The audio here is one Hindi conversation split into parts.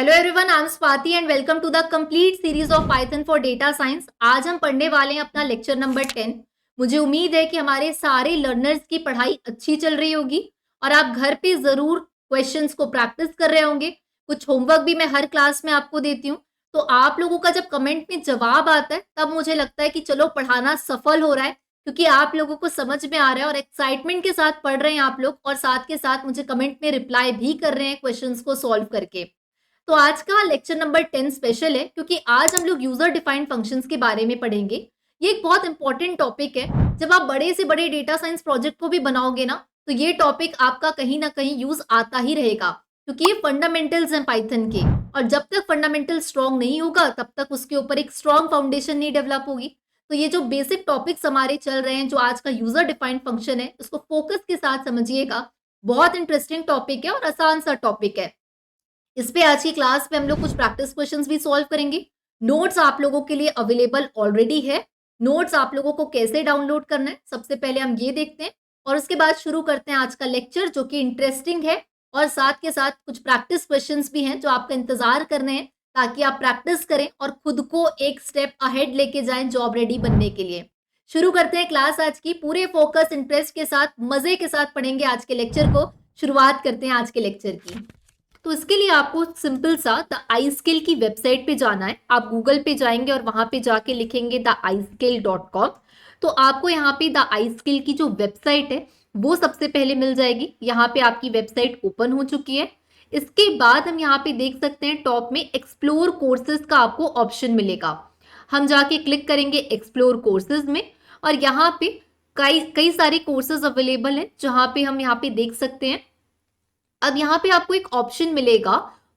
Hello everyone, I am Swati and welcome to the complete series of Python for data science. आज हम पढ़ने वाले हैं अपना लेक्चर नंबर 10। मुझे उम्मीद है कि हमारे सारे लर्नर्स की पढ़ाई अच्छी चल रही होगी और आप घर पे जरूर क्वेश्चंस को प्रैक्टिस कर रहे होंगे। कुछ होमवर्क भी मैं हर क्लास में आपको देती हूँ, तो आप लोगों का जब कमेंट में जवाब आता है तब मुझे लगता है कि चलो पढ़ाना सफल हो रहा है, क्योंकि आप लोगों को समझ में आ रहा है और एक्साइटमेंट के साथ पढ़ रहे हैं आप लोग, और साथ के साथ मुझे कमेंट में रिप्लाई भी कर रहे हैं क्वेश्चंस को सॉल्व करके। तो आज का लेक्चर नंबर 10 स्पेशल है, क्योंकि आज हम लोग यूजर डिफाइंड फंक्शंस के बारे में पढ़ेंगे। ये एक बहुत इंपॉर्टेंट टॉपिक है। जब आप बड़े से बड़े डेटा साइंस प्रोजेक्ट को भी बनाओगे ना, तो ये टॉपिक आपका कहीं ना कहीं यूज आता ही रहेगा, क्योंकि ये फंडामेंटल्स हैं पाइथन के, और जब तक फंडामेंटल स्ट्रॉन्ग नहीं होगा तब तक उसके ऊपर एक स्ट्रॉन्ग फाउंडेशन नहीं डेवलप होगी। तो ये जो बेसिक टॉपिक्स हमारे चल रहे हैं, जो आज का यूजर डिफाइंड फंक्शन है, उसको फोकस के साथ समझिएगा। बहुत इंटरेस्टिंग टॉपिक है और आसान सा टॉपिक है। इस पे आज की क्लास में हम लोग कुछ प्रैक्टिस क्वेश्चंस भी सॉल्व करेंगे। नोट्स आप लोगों के लिए अवेलेबल ऑलरेडी है। नोट्स आप लोगों को कैसे डाउनलोड करना है, सबसे पहले हम ये देखते हैं, और उसके बाद शुरू करते हैं आज का लेक्चर, जो कि इंटरेस्टिंग है और साथ के साथ कुछ प्रैक्टिस क्वेश्चंस भी हैं जो आपका इंतजार करने हैं, ताकि आप प्रैक्टिस करें और खुद को एक स्टेप अहेड लेके जाएं जॉब रेडी बनने के लिए। शुरू करते हैं क्लास आज की। पूरे फोकस इंटरेस्ट के साथ मजे के साथ पढ़ेंगे आज के लेक्चर को। शुरुआत करते हैं आज के लेक्चर की। तो इसके लिए आपको सिंपल सा द iSkill की वेबसाइट पे जाना है। आप गूगल पे जाएंगे और वहां पे जाके लिखेंगे theiskill.com। तो आपको यहाँ पे द iSkill की जो वेबसाइट है वो सबसे पहले मिल जाएगी। यहाँ पे आपकी वेबसाइट ओपन हो चुकी है। इसके बाद हम यहाँ पे देख सकते हैं टॉप में एक्सप्लोर कोर्सेज का आपको ऑप्शन मिलेगा। हम जाके क्लिक करेंगे एक्सप्लोर कोर्सेज में, और यहाँ पे कई कई सारे कोर्सेज अवेलेबल हैं, जहाँ पे हम यहाँ पे देख सकते हैं। अब यहाँ पे आपको एक ऑप्शन मिलेगा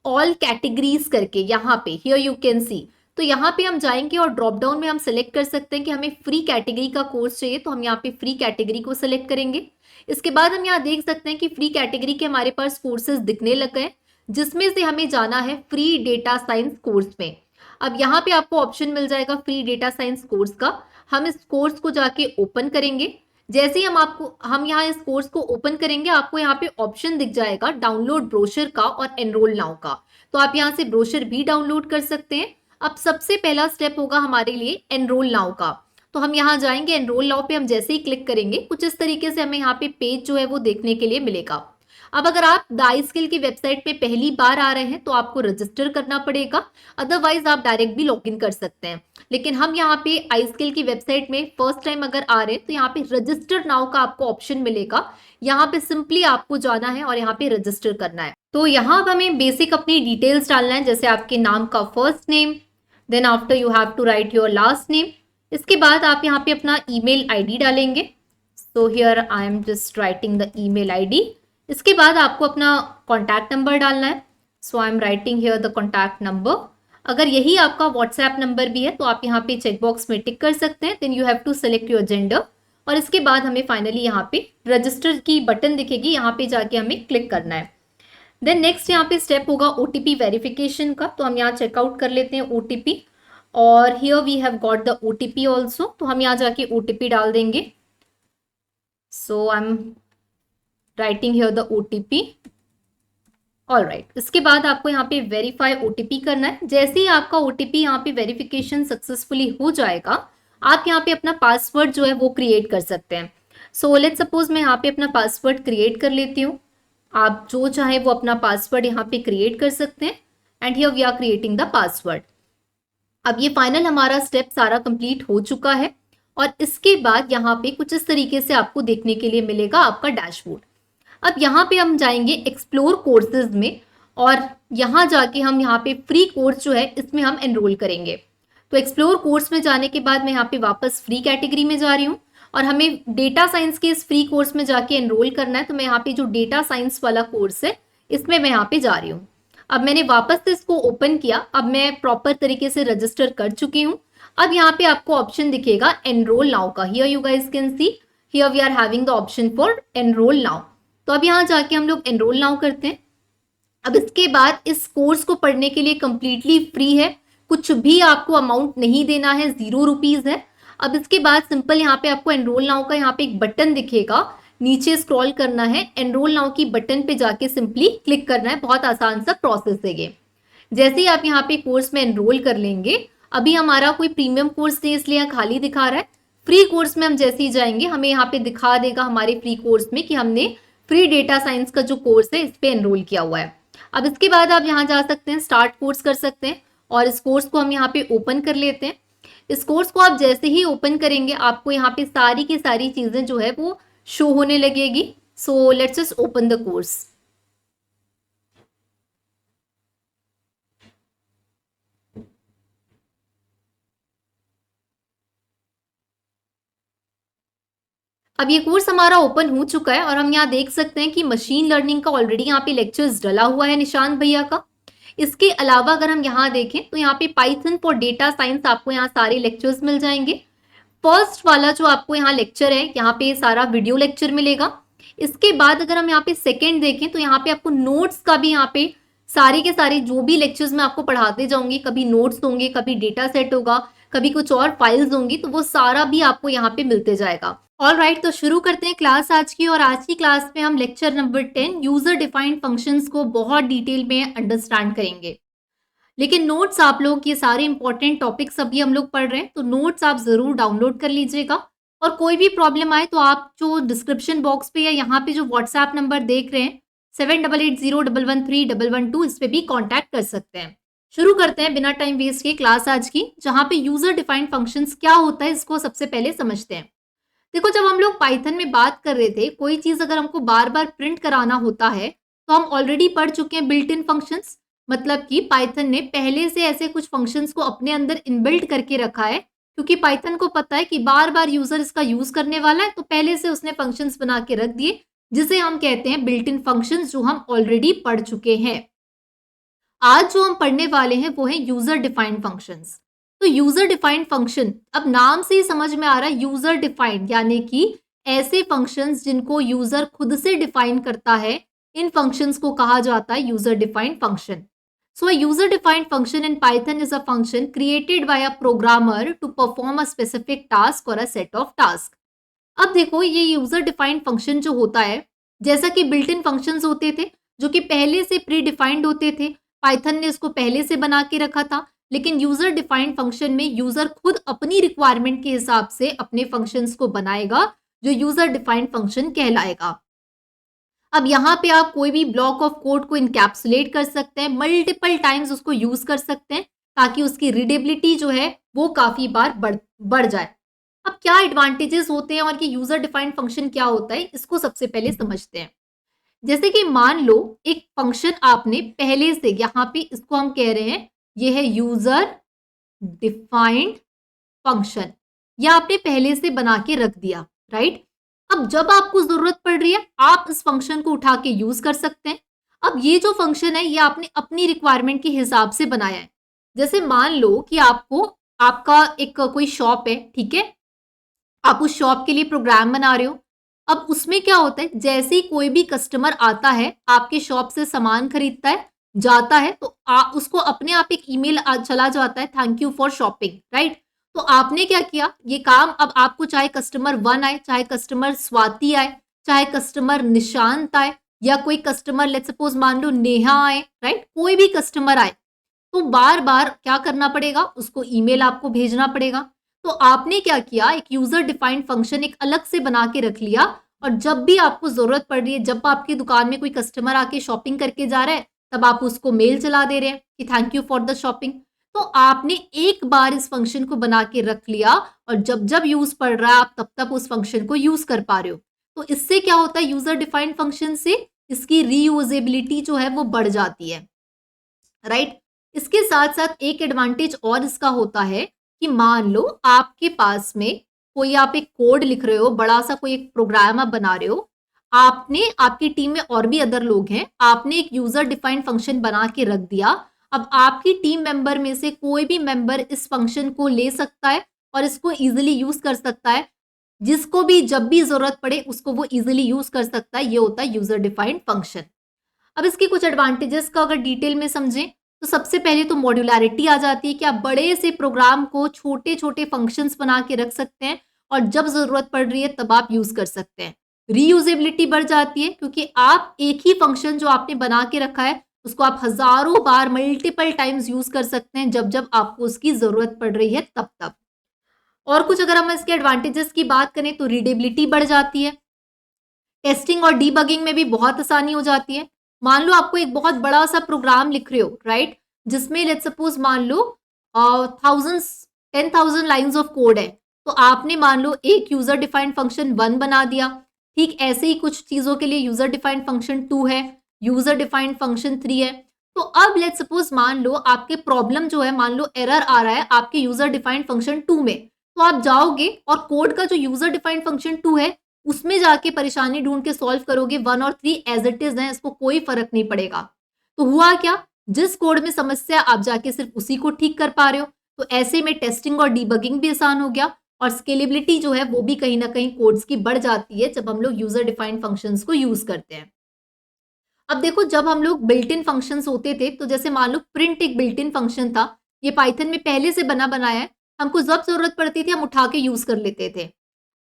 ऑल कैटेगरीज करके, यहाँ पे हियर यू कैन सी। तो यहाँ पे हम जाएंगे और ड्रॉप डाउन में हम सेलेक्ट कर सकते हैं कि हमें फ्री कैटेगरी का कोर्स चाहिए, तो हम यहाँ पे फ्री कैटेगरी को सिलेक्ट करेंगे। इसके बाद हम यहाँ देख सकते हैं कि फ्री कैटेगरी के हमारे पास कोर्सेज दिखने लग गए, जिसमें से हमें जाना है फ्री डेटा साइंस कोर्स में। अब यहाँ पे आपको ऑप्शन मिल जाएगा फ्री डेटा साइंस कोर्स का। हम इस कोर्स को जाके ओपन करेंगे। जैसे ही हम यहाँ इस कोर्स को ओपन करेंगे, आपको यहाँ पे ऑप्शन दिख जाएगा डाउनलोड ब्रोशर का और एनरोल नाउ का। तो आप यहाँ से ब्रोशर भी डाउनलोड कर सकते हैं। अब सबसे पहला स्टेप होगा हमारे लिए एनरोल नाउ का। तो हम यहाँ जाएंगे, एनरोल नाउ पे हम जैसे ही क्लिक करेंगे, कुछ इस तरीके से हमें यहाँ पे पेज जो है वो देखने के लिए मिलेगा। अब अगर आप द iSkill की वेबसाइट पे पहली बार आ रहे हैं तो आपको रजिस्टर करना पड़ेगा, अदरवाइज आप डायरेक्ट भी लॉगिन कर सकते हैं। लेकिन हम यहाँ पे iSkill की वेबसाइट में फर्स्ट टाइम अगर आ रहे हैं तो यहाँ पे रजिस्टर नाउ का आपको ऑप्शन मिलेगा। यहाँ पे सिंपली आपको जाना है और यहाँ पे रजिस्टर करना है। तो यहाँ अब हमें बेसिक अपनी डिटेल्स डालना है, जैसे आपके नाम का first name, then after you have to write your last name. इसके बाद आप यहाँ पे अपना ईमेल आईडी डालेंगे। So here I am just writing the email ID. इसके बाद आपको अपना कॉन्टैक्ट नंबर डालना है। So I am writing here the contact number. अगर यही आपका व्हाट्सएप नंबर भी है तो आप यहाँ पे चेकबॉक्स में टिक कर सकते हैं। Then you have to select your gender, और इसके बाद हमें फाइनली यहाँ पे रजिस्टर की बटन दिखेगी, यहाँ पे जाके हमें क्लिक करना है। देन नेक्स्ट यहाँ पे स्टेप होगा OTP वेरिफिकेशन का। तो हम यहाँ चेकआउट कर लेते हैं OTP, और here we have got the OTP also. तो हम यहाँ जाके OTP डाल देंगे। So I am writing here the OTP। All right, इसके बाद आपको यहाँ पे वेरीफाई OTP करना है। जैसे ही आपका OTP यहाँ पे वेरिफिकेशन सक्सेसफुली हो जाएगा, आप यहाँ पे अपना पासवर्ड जो है वो क्रिएट कर सकते हैं। सो लेट्स सपोज मैं यहाँ पे अपना पासवर्ड क्रिएट कर लेती हूँ। आप जो चाहे वो अपना पासवर्ड यहाँ पे क्रिएट कर सकते हैं, and here we are creating the password. अब ये फाइनल हमारा स्टेप सारा कंप्लीट हो चुका है, और इसके बाद यहाँ पे कुछ इस तरीके से आपको देखने के लिए मिलेगा आपका डैशबोर्ड। अब यहाँ पे हम जाएंगे एक्सप्लोर कोर्सेज में, और यहाँ जाके हम यहाँ पे फ्री कोर्स जो है इसमें हम एनरोल करेंगे। तो एक्सप्लोर कोर्स में जाने के बाद मैं यहाँ पे वापस फ्री कैटेगरी में जा रही हूँ, और हमें डेटा साइंस के इस फ्री कोर्स में जाके एनरोल करना है। तो मैं यहाँ पे जो डेटा साइंस वाला कोर्स है इसमें मैं यहाँ पे जा रही हूँ। अब मैंने वापस से इसको ओपन किया। अब मैं प्रॉपर तरीके से रजिस्टर कर चुकी हूँ। अब यहाँ पे आपको ऑप्शन दिखेगा एनरोल नाउ का। Here you guys can see, here we are having the option for enroll now. तो अब यहाँ जाके हम लोग एनरोल नाउ करते हैं। अब इसके बाद इस कोर्स को पढ़ने के लिए कंप्लीटली फ्री है, कुछ भी आपको अमाउंट नहीं देना है, 0 रुपीज है। अब इसके बाद सिंपल यहाँ पे आपको एनरोल नाउ का यहाँ पे एक बटन दिखेगा, नीचे स्क्रॉल करना है, एनरोल नाउ की बटन पे जाके सिंपली क्लिक करना है। बहुत आसान सा प्रोसेस है ये। जैसे ही आप यहाँ पे कोर्स में एनरोल कर लेंगे, अभी हमारा कोई प्रीमियम कोर्स नहीं इसलिए यहाँ खाली दिखा रहा है। फ्री कोर्स में हम जैसे ही जाएंगे हमें यहाँ पे दिखा देगा हमारे फ्री कोर्स में कि हमने फ्री डेटा साइंस का जो कोर्स है इस पे एनरोल किया हुआ है। अब इसके बाद आप यहाँ जा सकते हैं, स्टार्ट कोर्स कर सकते हैं और इस कोर्स को हम यहाँ पे ओपन कर लेते हैं। इस कोर्स को आप जैसे ही ओपन करेंगे आपको यहाँ पे सारी की सारी चीजें जो है वो शो होने लगेगी। So let's just open the course. अब ये कोर्स हमारा ओपन हो चुका है और हम यहाँ देख सकते हैं कि मशीन लर्निंग का ऑलरेडी यहाँ पे लेक्चर्स डला हुआ है निशांत भैया का। इसके अलावा अगर हम यहाँ देखें तो यहाँ पे पाइथन फॉर डेटा साइंस आपको यहाँ सारे लेक्चर्स मिल जाएंगे। फर्स्ट वाला जो आपको यहाँ लेक्चर है यहाँ पे सारा वीडियो लेक्चर मिलेगा। इसके बाद अगर हम यहाँ पे सेकेंड देखें तो यहाँ पे आपको नोट्स का भी यहाँ पे सारे के सारे जो भी लेक्चर्स मैं आपको पढ़ाते जाऊंगी, कभी नोट्स होंगे, कभी डेटा सेट होगा, कभी कुछ और फाइल्स होंगी, तो वो सारा भी आपको यहाँ पे मिलते जाएगा। ऑल राइट, तो शुरू करते हैं क्लास आज की। और आज की क्लास में हम lecture number 10 user defined functions को बहुत डिटेल में अंडरस्टैंड करेंगे। लेकिन नोट्स आप लोग ये सारे इंपॉर्टेंट टॉपिक्स अभी हम लोग पढ़ रहे हैं, तो नोट्स आप जरूर डाउनलोड कर लीजिएगा। और कोई भी प्रॉब्लम आए तो आप जो डिस्क्रिप्शन बॉक्स पे या यहाँ पे जो व्हाट्सएप नंबर देख रहे हैं 7880113112, इस पे भी कॉन्टैक्ट कर सकते हैं। शुरू करते हैं बिना टाइम वेस्ट किए क्लास आज की, जहाँ पे यूजर डिफाइंड फंक्शंस क्या होता है इसको सबसे पहले समझते हैं। देखो, जब हम लोग पाइथन में बात कर रहे थे, कोई चीज अगर हमको बार बार प्रिंट कराना होता है तो हम ऑलरेडी पढ़ चुके हैं बिल्ट इन फंक्शंस। मतलब कि पाइथन ने पहले से ऐसे कुछ फंक्शंस को अपने अंदर इनबिल्ट करके रखा है, क्योंकि पाइथन को पता है कि बार बार यूजर इसका यूज करने वाला है, तो पहले से उसने फंक्शंस बना के रख दिए, जिसे हम कहते हैं बिल्ट इन फंक्शंस, जो हम ऑलरेडी पढ़ चुके हैं। आज जो हम पढ़ने वाले हैं वो है यूजर डिफाइंड फंक्शंस। तो यूजर डिफाइंड फंक्शन, अब नाम से ही समझ में आ रहा है, यूजर डिफाइंड यानी कि ऐसे फंक्शंस जिनको यूजर खुद से डिफाइन करता है, इन फंक्शंस को कहा जाता है user defined function. So user defined function in Python is a function created by a programmer to perform a specific task और अ सेट ऑफ टास्क। अब देखो, ये यूजर डिफाइंड फंक्शन जो होता है, जैसा कि बिल्ट इन फंक्शंस होते थे जो कि पहले से प्री डिफाइंड होते थे, पाइथन ने इसको पहले से बना के रखा था। लेकिन यूजर डिफाइंड फंक्शन में यूजर खुद अपनी रिक्वायरमेंट के हिसाब से अपने फंक्शंस को बनाएगा, जो यूजर डिफाइंड फंक्शन कहलाएगा। अब यहाँ पे आप कोई भी ब्लॉक ऑफ कोड को इनकैप्सुलेट कर सकते हैं, मल्टीपल टाइम्स उसको यूज कर सकते हैं, ताकि उसकी रीडेबिलिटी जो है वो काफी बार बढ़ जाए। अब क्या एडवांटेजेस होते हैं और कि यूजर डिफाइंड फंक्शन क्या होता है, इसको सबसे पहले समझते हैं। जैसे कि मान लो एक फंक्शन आपने पहले से, यहाँ पे इसको हम कह रहे हैं ये है यूजर डिफाइंड फंक्शन, या आपने पहले से बना के रख दिया, राइट। अब जब आपको जरूरत पड़ रही है आप इस फंक्शन को उठा के यूज कर सकते हैं। अब ये जो फंक्शन है ये आपने अपनी रिक्वायरमेंट के हिसाब से बनाया है। जैसे मान लो कि आपको, आपका एक कोई शॉप है, ठीक है, आप उस शॉप के लिए प्रोग्राम बना रहे हो। अब उसमें क्या होता है, जैसे ही कोई भी कस्टमर आता है, आपके शॉप से सामान खरीदता है, जाता है, तो उसको अपने आप एक ईमेल चला जाता है, thank you for shopping, right. तो आपने क्या किया, ये काम अब आपको, चाहे कस्टमर 1 आए, चाहे कस्टमर स्वाति आए, चाहे कस्टमर निशांत आए, या कोई कस्टमर लेट्स सपोज मान लो नेहा आए, राइट, कोई भी कस्टमर आए, तो बार बार क्या करना पड़ेगा, उसको ईमेल आपको भेजना पड़ेगा। तो आपने क्या किया, एक यूजर डिफाइंड फंक्शन एक अलग से बना के रख लिया, और जब भी आपको जरूरत पड़ रही है, जब आपकी दुकान में कोई कस्टमर आके शॉपिंग करके जा रहा है, तब आप उसको मेल चला दे रहे हैं कि thank you for the shopping. तो आपने एक बार इस फंक्शन को बना के रख लिया, और जब जब यूज पड़ रहा है आप तब तक उस फंक्शन को यूज कर पा रहे हो। तो इससे क्या होता है, यूजर डिफाइंड फंक्शन से इसकी रीयूजेबिलिटी जो है वो बढ़ जाती है, राइट। इसके साथ साथ एक एडवांटेज और इसका होता है कि मान लो आपके पास में कोई, आप एक कोड लिख रहे हो, बड़ा सा कोई एक प्रोग्राम आप बना रहे हो, आपने, आपकी टीम में और भी अदर लोग हैं, आपने एक यूजर डिफाइंड फंक्शन बना के रख दिया। अब आपकी टीम मेंबर में से कोई भी मेंबर इस फंक्शन को ले सकता है और इसको इजीली यूज कर सकता है, जिसको भी जब भी जरूरत पड़े उसको वो इजीली यूज कर सकता है। ये होता है यूजर डिफाइंड फंक्शन। अब इसके कुछ एडवांटेजेस का अगर डिटेल में समझें, तो सबसे पहले तो मॉड्यूलैरिटी आ जाती है कि आप बड़े से प्रोग्राम को छोटे छोटे फंक्शंस बना के रख सकते हैं, और जब जरूरत पड़ रही है तब आप यूज कर सकते हैं। रीयूजेबिलिटी बढ़ जाती है, क्योंकि आप एक ही फंक्शन जो आपने बना के रखा है उसको आप हजारों बार मल्टीपल टाइम्स यूज कर सकते हैं जब जब आपको उसकी जरूरत पड़ रही है तब तब। और कुछ अगर हम इसके एडवांटेजेस की बात करें तो रीडेबिलिटी बढ़ जाती है, टेस्टिंग और डीबगिंग में भी बहुत आसानी हो जाती है। मान लो आपको एक बहुत बड़ा सा प्रोग्राम लिख रहे हो, राइट, जिसमें लेट्स सपोज मान लो थाउजेंड्स 10,000 लाइंस ऑफ कोड है, तो आपने मान लो एक यूजर डिफाइंड फंक्शन 1 बना दिया। ठीक ऐसे ही कुछ चीजों के लिए यूजर डिफाइंड फंक्शन 2 है, यूजर डिफाइंड फंक्शन 3 है। तो अब लेट्स सपोज मान लो आपके प्रॉब्लम जो है, मान लो एरर आ रहा है आपके यूजर डिफाइंड फंक्शन 2 में, तो आप जाओगे और कोड का जो यूजर डिफाइंड फंक्शन 2 है उसमें जाके परेशानी ढूंढ के सॉल्व करोगे। 1 और 3 एज इट इज है, इसको कोई फर्क नहीं पड़ेगा। तो हुआ क्या, जिस कोड में समस्या आप जाके सिर्फ उसी को ठीक कर पा रहे हो। तो ऐसे में टेस्टिंग और डीबगिंग भी आसान हो गया और स्केलेबिलिटी जो है वो भी कहीं ना कहीं कोड्स की बढ़ जाती है जब हम लोग यूजर डिफाइंड फंक्शंस को यूज करते हैं। अब देखो, जब हम लोग बिल्ट इन फंक्शंस होते थे, तो जैसे मान लो प्रिंट एक बिल्ट इन फंक्शन था, ये पाइथन में पहले से बना बनाया है, हमको जब जरूरत पड़ती थी हम उठा के यूज कर लेते थे।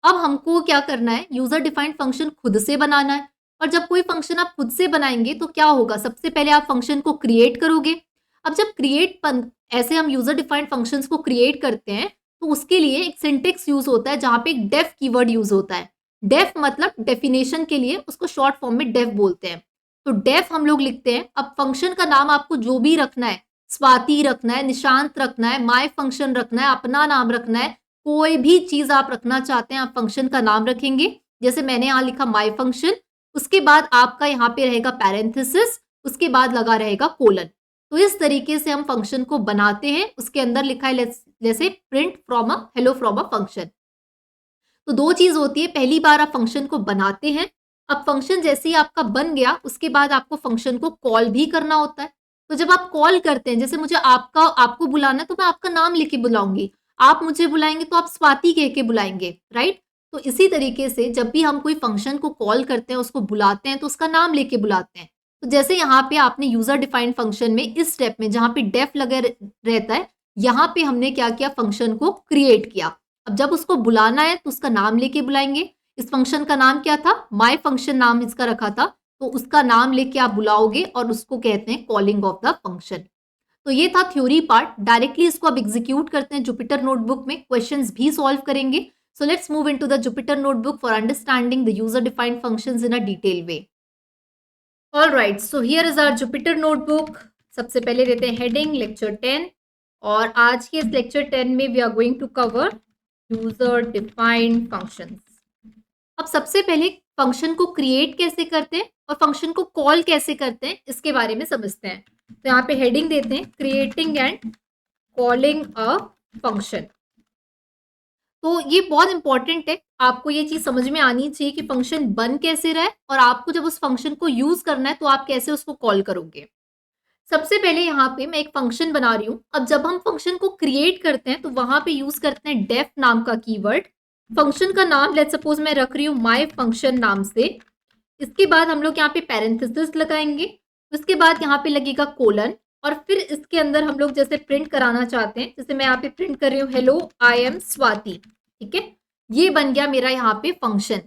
अब हमको क्या करना है, यूजर डिफाइंड फंक्शन खुद से बनाना है। और जब कोई फंक्शन आप खुद से बनाएंगे तो क्या होगा, सबसे पहले आप फंक्शन को क्रिएट करोगे। अब जब ऐसे हम यूजर डिफाइंड फंक्शंस को क्रिएट करते हैं तो उसके लिए एक सिंटेक्स यूज होता है जहां पे एक डेफ कीवर्ड यूज होता है। डेफ मतलब डेफिनेशन के लिए, उसको शॉर्ट फॉर्म में डेफ बोलते हैं। तो डेफ हम लोग लिखते हैं। अब फंक्शन का नाम आपको जो भी रखना है, स्वाति रखना है, निशांत रखना है, माय फंक्शन रखना है, अपना नाम रखना है, कोई भी चीज आप रखना चाहते हैं आप फंक्शन का नाम रखेंगे। जैसे मैंने यहाँ लिखा माय फंक्शन, उसके बाद आपका यहाँ पे रहेगा पैरेंथेसिस, उसके बाद लगा रहेगा कोलन। तो इस तरीके से हम फंक्शन को बनाते हैं। उसके अंदर लिखा है जैसे print from a hello from a function. तो दो चीज होती है, पहली बार आप फंक्शन को बनाते हैं, अब फंक्शन जैसे ही आपका बन गया उसके बाद आपको फंक्शन को कॉल भी करना होता है। तो जब आप कॉल करते हैं, जैसे मुझे आपको बुलाना है तो मैं आपका नाम लेके बुलाऊंगी, आप मुझे बुलाएंगे तो आप स्वाति कह के बुलाएंगे, राइट। तो इसी तरीके से जब भी हम कोई फंक्शन को कॉल करते हैं, उसको बुलाते हैं, तो उसका नाम लेके बुलाते हैं। तो जैसे यहाँ पे आपने यूजर डिफाइंड फंक्शन में इस स्टेप में जहाँ पे डेफ लगे रहता है, यहाँ पे हमने क्या किया, फंक्शन को क्रिएट किया। अब जब उसको बुलाना है तो उसका नाम लेके बुलाएंगे। इस फंक्शन का नाम क्या था, माय फंक्शन नाम इसका रखा था, तो उसका नाम लेके आप बुलाओगे और उसको कहते हैं कॉलिंग ऑफ द फंक्शन। तो ये था थ्योरी पार्ट। डायरेक्टली इसको अब एग्जीक्यूट करते हैं जुपिटर नोटबुक में, क्वेश्चंस भी सॉल्व करेंगे। So let's move into the Jupyter notebook for understanding the user defined functions in a detail way. All right, so here is our Jupyter notebook. सबसे पहले देते हैं हेडिंग लेक्चर 10, और आज के इस लेक्चर 10 में we are going to cover user defined functions. अब सबसे पहले फंक्शन को क्रिएट कैसे करते हैं और फंक्शन को कॉल कैसे करते हैं इसके बारे में समझते हैं। तो यहाँ पे हेडिंग देते हैं creating and calling a function. तो ये बहुत इंपॉर्टेंट है, आपको ये चीज समझ में आनी चाहिए कि फंक्शन बन कैसे रहा है और आपको जब उस फंक्शन को यूज करना है तो आप कैसे उसको कॉल करोगे। सबसे पहले यहाँ पे मैं एक फंक्शन बना रही हूँ। अब जब हम फंक्शन को क्रिएट करते हैं तो वहां पे यूज करते हैं डेफ नाम का कीवर्ड। फंक्शन का नाम लेट्स सपोज मैं रख रही हूँ माय फंक्शन नाम से। इसके बाद हम लोग यहाँ पे पैरेंथेसिस लगाएंगे, उसके बाद यहाँ पे लगेगा कोलन, और फिर इसके अंदर हम लोग जैसे प्रिंट कराना चाहते हैं, जैसे मैं यहाँ पे प्रिंट कर रही हूँ हेलो आई एम स्वाति, ठीक है। ये बन गया मेरा यहाँ पे फंक्शन,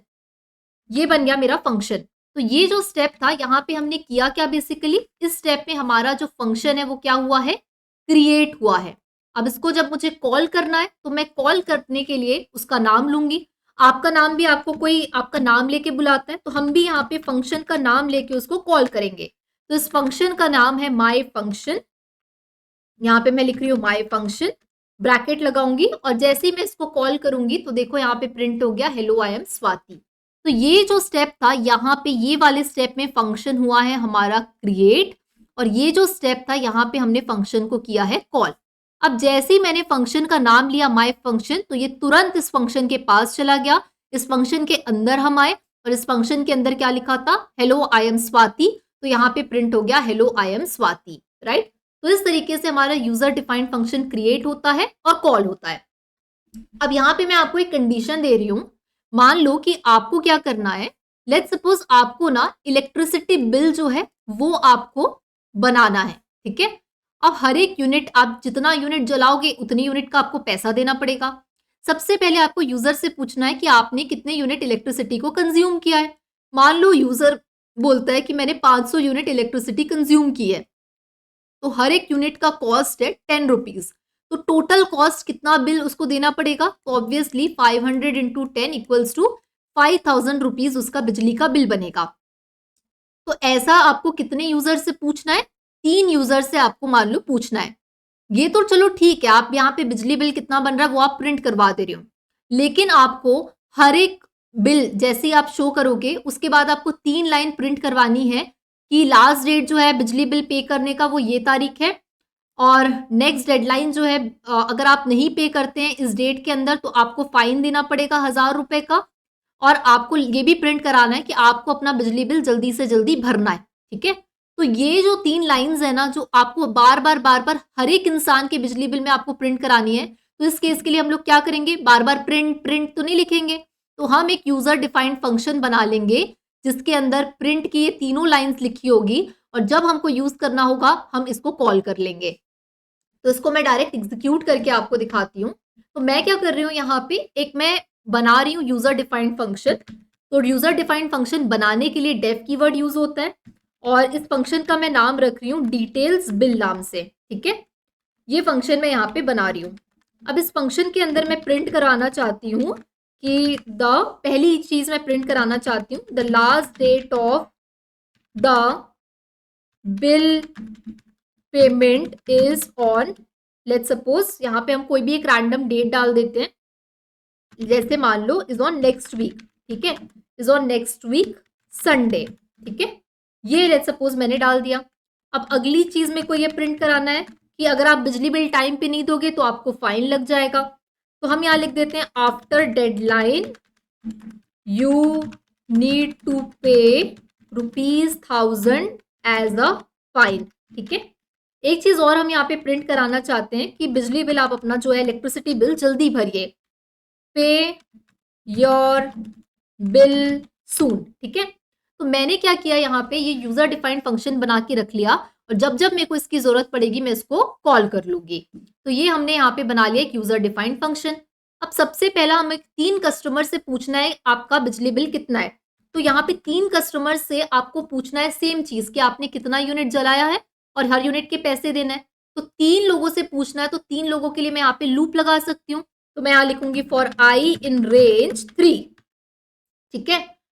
ये बन गया मेरा फंक्शन। तो ये जो स्टेप था यहाँ पे हमने किया क्या, बेसिकली इस स्टेप में हमारा जो फंक्शन है वो क्या हुआ है, क्रिएट हुआ है। अब इसको जब मुझे कॉल करना है तो मैं कॉल करने के लिए उसका नाम लूंगी। आपका नाम भी, आपको कोई आपका नाम लेके बुलाता है तो हम भी यहाँ पे फंक्शन का नाम लेके उसको कॉल करेंगे। तो इस फंक्शन का नाम है माय फंक्शन। यहाँ पे मैं लिख रही हूँ माय फंक्शन, ब्रैकेट लगाऊंगी, और जैसे ही मैं इसको कॉल करूंगी तो देखो यहाँ पे प्रिंट हो गया हेलो आई एम स्वाति। तो ये जो स्टेप था यहाँ पे, ये वाले स्टेप में फंक्शन हुआ है हमारा क्रिएट, और ये जो स्टेप था यहाँ पे हमने फंक्शन को किया है कॉल। अब जैसे ही मैंने फंक्शन का नाम लिया माय फंक्शन, तो ये तुरंत इस फंक्शन के पास चला गया। इस फंक्शन के अंदर हम आए और इस फंक्शन के अंदर क्या लिखा था, हेलो आई एम स्वाति, तो यहाँ पे प्रिंट हो गया hello I am Swati, right. तो इस तरीके से हमारा यूजर डिफाइंड फंक्शन क्रिएट होता है और कॉल होता है। अब यहाँ पे मैं आपको एक कंडीशन दे रही हूँ। मान लो कि आपको क्या करना है, लेट्स सपोज आपको ना इलेक्ट्रिसिटी बिल जो है वो आपको बनाना है, ठीक है। अब हर एक यूनिट, आप जितना यूनिट जलाओगे उतनी यूनिट का आपको पैसा देना पड़ेगा। सबसे पहले आपको यूजर से पूछना है कि आपने कितने यूनिट इलेक्ट्रिसिटी को कंज्यूम किया है। मान लो यूजर बोलता है कि मैंने 500 यूनिट इलेक्ट्रिसिटी कंज्यूम की है, तो हर एक यूनिट का कॉस्ट है 10 रुपीज। तो टोटल कॉस्ट कितना बिल उसको देना पड़ेगा? तो obviously 500 into 10 equals to 5000 rupees उसका बिजली का बिल बनेगा। तो ऐसा आपको कितने यूजर से पूछना है? 3 यूजर से आपको मान लो पूछना है। ये तो चलो ठीक है, आप यहाँ पे बिजली बिल कितना बन रहा है वो आप प्रिंट करवा दे रहे हो, लेकिन आपको हर एक बिल जैसे ही आप शो करोगे उसके बाद आपको 3 लाइन प्रिंट करवानी है कि लास्ट डेट जो है बिजली बिल पे करने का वो ये तारीख है, और नेक्स्ट डेडलाइन जो है अगर आप नहीं पे करते हैं इस डेट के अंदर तो आपको फाइन देना पड़ेगा 1000 रुपए का, और आपको ये भी प्रिंट कराना है कि आपको अपना बिजली बिल जल्दी से जल्दी भरना है। ठीक है, तो ये जो 3 लाइंस है ना, जो आपको बार बार हर एक इंसान के बिजली बिल में आपको प्रिंट करानी है, तो इस केस के लिए हम लोग क्या करेंगे? बार बार प्रिंट प्रिंट तो नहीं लिखेंगे, तो हम एक यूजर डिफाइंड फंक्शन बना लेंगे जिसके अंदर प्रिंट की ये तीनों लाइंस लिखी होगी, और जब हमको यूज करना होगा हम इसको कॉल कर लेंगे। तो इसको मैं डायरेक्ट एग्जीक्यूट करके आपको दिखाती हूँ। तो मैं क्या कर रही हूँ, यहाँ पे एक मैं बना रही हूँ यूजर डिफाइंड फंक्शन। तो यूजर डिफाइंड फंक्शन बनाने के लिए डेफ कीवर्ड यूज होता है, और इस फंक्शन का मैं नाम रख रही हूँ डिटेल्स बिल नाम से। ठीक है, ये फंक्शन मैं यहाँ पे बना रही हूँ। अब इस फंक्शन के अंदर मैं प्रिंट कराना चाहती हूँ कि पहली चीज मैं प्रिंट कराना चाहती हूँ the last date of the bill payment is on, let's suppose यहाँ पे हम कोई भी एक रैंडम डेट डाल देते हैं, जैसे मान लो इज ऑन नेक्स्ट वीक। ठीक है, is on next week Sunday. ठीक है, ये लेट्स सपोज मैंने डाल दिया। अब अगली चीज मेरे को ये प्रिंट कराना है कि अगर आप बिजली बिल टाइम पे नहीं दोगे तो आपको फाइन लग जाएगा। तो हम यहाँ लिख देते हैं after deadline you need to pay ₹1000 as a fine. ठीक है, एक चीज और हम यहाँ पे प्रिंट कराना चाहते हैं कि बिजली बिल आप अपना जो है इलेक्ट्रिसिटी बिल जल्दी भरिए, पे योर बिल सून। ठीक है, तो मैंने क्या किया, यहाँ पे ये यूजर डिफाइंड फंक्शन बना के रख लिया, और जब जब मेरे को इसकी जरूरत पड़ेगी मैं इसको कॉल कर लूंगी। तो ये हमने यहाँ पे बना लिया एक यूजर डिफाइंड फंक्शन। अब सबसे पहला हमें 3 कस्टमर से पूछना है आपका बिजली बिल कितना है। तो यहाँ पे 3 कस्टमर से आपको पूछना है सेम चीज कि आपने कितना यूनिट जलाया है और हर यूनिट के पैसे देना है। तो 3 लोगों से पूछना है, तो 3 लोगों के लिए मैं यहाँ पे लूप लगा सकती हूँ। तो मैं यहाँ लिखूंगी फॉर आई इन रेंज 3। ठीक है,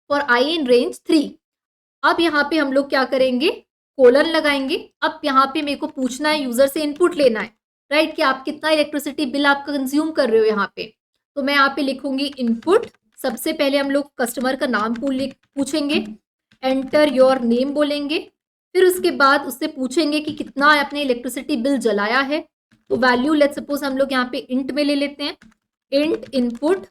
फॉर आई इन रेंज 3। अब यहाँ पे हम लोग क्या करेंगे, कोलन लगाएंगे। अब यहाँ पे मेरे को पूछना है, यूजर से इनपुट लेना है, राइट, कि आप कितना इलेक्ट्रिसिटी बिल आप कंज्यूम कर रहे हो यहाँ पे। तो मैं यहाँ पे लिखूंगी इनपुट। सबसे पहले हम लोग कस्टमर का नाम पूछेंगे, एंटर योर नेम बोलेंगे, फिर उसके बाद उससे पूछेंगे कि कितना आपने इलेक्ट्रिसिटी बिल जलाया है। तो वैल्यू लेट्स सपोज हम लोग यहाँ पे इंट में ले लेते हैं, इंट इनपुट,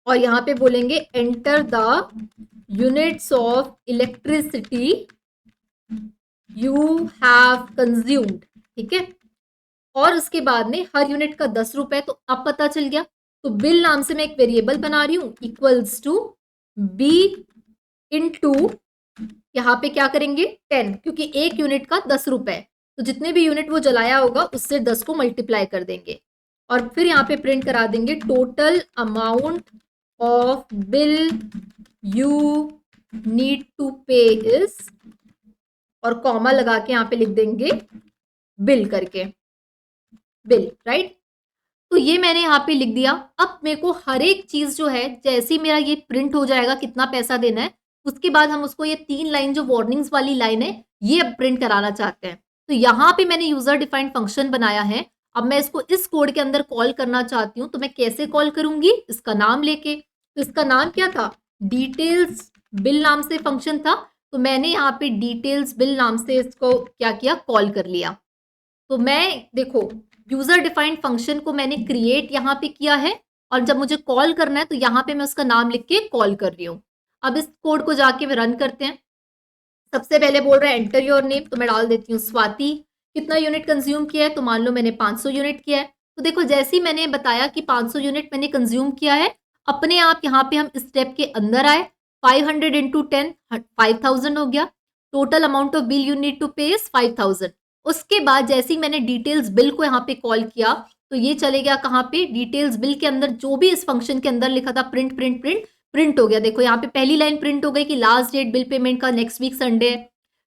और यहाँ पे बोलेंगे enter the units of electricity you have consumed. ठीक है, और उसके बाद में हर यूनिट का 10 रुपए। तो अब पता चल गया। तो बिल नाम से मैं एक वेरिएबल बना रही हूँ इक्वल्स टू बी इनटू, यहाँ पे क्या करेंगे 10, क्योंकि एक यूनिट का 10 रुपए, तो जितने भी यूनिट वो जलाया होगा उससे 10 को मल्टीप्लाई कर देंगे, और फिर यहाँ पे प्रिंट करा देंगे total amount of bill you need to pay is, और कॉमा लगा के यहाँ पे लिख देंगे बिल करके, बिल, राइट। तो ये मैंने यहाँ पे लिख दिया। अब मेरे को हर एक चीज जो है जैसे ही मेरा ये प्रिंट हो जाएगा कितना पैसा देना है, उसके बाद हम उसको ये 3 लाइन जो वार्निंग्स वाली लाइन है ये अब प्रिंट कराना चाहते हैं। तो यहाँ पे मैंने यूजर डिफाइंड फंक्शन बनाया है। अब मैं इसको इस कोड के अंदर कॉल करना चाहती हूँ, तो मैं कैसे कॉल करूंगी, इसका नाम लेके। तो इसका नाम क्या था, डिटेल्स बिल नाम से फंक्शन था। तो मैंने यहाँ पे डिटेल्स बिल नाम से इसको क्या किया, कॉल कर लिया। तो मैं देखो यूजर डिफाइंड फंक्शन को मैंने क्रिएट यहाँ पे किया है, और जब मुझे कॉल करना है तो यहाँ पे मैं उसका नाम लिख के कॉल कर रही हूँ। अब इस कोड को जाके रन करते हैं। सबसे पहले बोल रहा है एंटर योर नेम, तो मैं डाल देती हूँ स्वाति। कितना यूनिट कंज्यूम किया है, तो मान लो मैंने 500 यूनिट किया है। तो देखो जैसे ही मैंने बताया कि 500 यूनिट मैंने कंज्यूम किया है, अपने आप यहाँ पे हम इस स्टेप के अंदर आए। 500 इंटू 10 5000 हो गया। Total amount of bill you need to pay is 5000। उसके बाद जैसे ही मैंने डिटेल्स बिल को यहाँ पे कॉल किया, तो ये चले गया कहाँ पे, डिटेल्स बिल के अंदर, जो भी इस फंक्शन के अंदर लिखा था प्रिंट प्रिंट प्रिंट, प्रिंट हो गया। देखो यहाँ पे पहली लाइन प्रिंट हो गई कि लास्ट डेट बिल पेमेंट का नेक्स्ट वीक संडे है।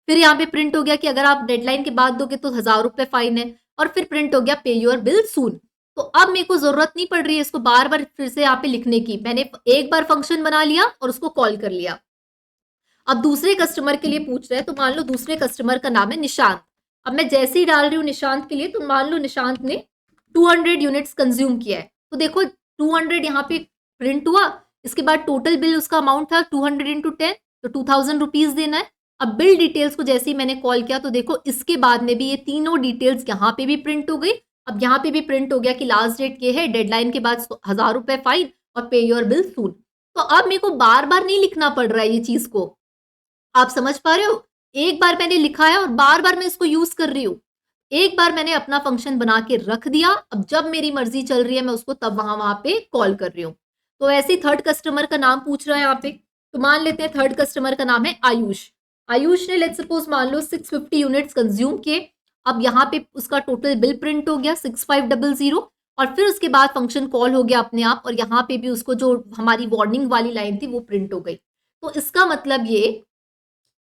फिर यहाँ पे प्रिंट हो गया कि अगर आप डेडलाइन के बाद दोगे तो 1000 रुपए फाइन है। और फिर प्रिंट हो गया पे योर बिल सून। तो अब मेरे को जरूरत नहीं पड़ रही है इसको बार बार फिर से यहाँ पे लिखने की। मैंने एक बार फंक्शन बना लिया और उसको कॉल कर लिया। अब दूसरे कस्टमर के लिए पूछ रहे हैं, तो मान लो दूसरे कस्टमर का नाम है निशांत। अब मैं जैसे ही डाल रही हूँ निशांत के लिए, तो मान लो निशांत ने 200 यूनिट्स कंज्यूम किया है। तो देखो 200 यहाँ पे प्रिंट हुआ। इसके बाद टोटल बिल उसका अमाउंट था 200 इंटू 10, तो 2000 रुपीज देना है। अब बिल डिटेल्स को जैसे ही मैंने कॉल किया, तो देखो इसके बाद में भी ये तीनों डिटेल्स यहाँ पे भी प्रिंट हो गई। अब यहाँ पे भी प्रिंट हो गया कि लास्ट डेट ये है, डेडलाइन के बाद 1000 रुपए फाइन और पे योर बिल सून। तो अब मेरे को बार बार नहीं लिखना पड़ रहा है ये चीज को। आप समझ पा रहे हो? एक बार मैंने लिखा है और बार बार मैं इसको यूज कर रही हूँ। एक बार मैंने अपना फंक्शन बना के रख दिया, अब जब मेरी मर्जी चल रही है मैं उसको तब वहां पे कॉल कर रही हूँ। तो ऐसे ही थर्ड कस्टमर का नाम पूछ रहा है यहाँ पे। तो मान लेते हैं थर्ड कस्टमर का नाम है आयुष। आयुष ने लेट्स सपोज मान लो 650 यूनिट्स कंज्यूम किए। अब यहाँ पे उसका टोटल बिल प्रिंट हो गया 6500 और फिर उसके बाद फंक्शन कॉल हो गया अपने आप, और यहाँ पे भी उसको जो हमारी वार्निंग वाली लाइन थी वो प्रिंट हो गई। तो इसका मतलब ये,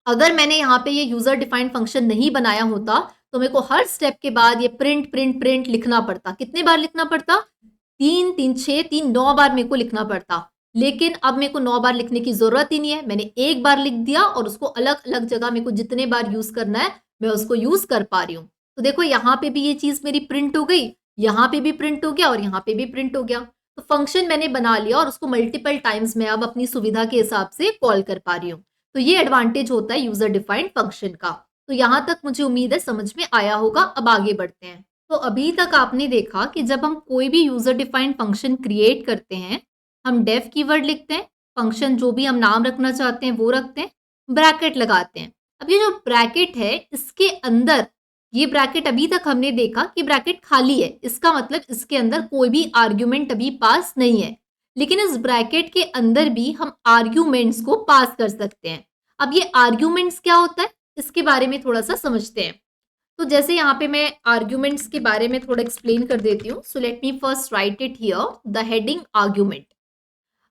अगर मैंने यहाँ पे ये यूजर डिफाइंड फंक्शन नहीं बनाया होता तो मेरे को हर स्टेप के बाद ये प्रिंट प्रिंट प्रिंट लिखना पड़ता। कितने बार लिखना पड़ता? 3 3 6 3 9 बार मेरे को लिखना पड़ता। लेकिन अब मेरे को 9 बार लिखने की जरूरत ही नहीं है। मैंने एक बार लिख दिया और उसको अलग अलग जगह मेरे को जितने बार यूज करना है मैं उसको यूज कर पा रही हूँ। तो देखो यहाँ पे भी ये चीज मेरी प्रिंट हो गई, यहाँ पे भी प्रिंट हो गया और यहाँ पे भी प्रिंट हो गया। तो फंक्शन मैंने बना लिया और उसको मल्टीपल टाइम्स मैं अब अपनी सुविधा के हिसाब से कॉल कर पा रही हूँ। तो ये एडवांटेज होता है यूजर डिफाइंड फंक्शन का। तो यहाँ तक मुझे उम्मीद है समझ में आया होगा। अब आगे बढ़ते हैं। तो अभी तक आपने देखा कि जब हम कोई भी यूजर डिफाइंड फंक्शन क्रिएट करते हैं, हम डेफ कीवर्ड लिखते हैं, फंक्शन जो भी हम नाम रखना चाहते हैं वो रखते हैं, ब्रैकेट लगाते हैं। अब ये जो ब्रैकेट है इसके अंदर, ये ब्रैकेट अभी तक हमने देखा कि ब्रैकेट खाली है, इसका मतलब इसके अंदर कोई भी आर्ग्यूमेंट अभी पास नहीं है। लेकिन इस ब्रैकेट के अंदर भी हम आर्ग्यूमेंट्स को पास कर सकते हैं। अब ये आर्ग्यूमेंट्स क्या होता है इसके बारे में थोड़ा सा समझते हैं। तो जैसे यहाँ पे मैं आर्ग्यूमेंट्स के बारे में थोड़ा एक्सप्लेन कर देती हूँ। So let me first right it here, the heading argument.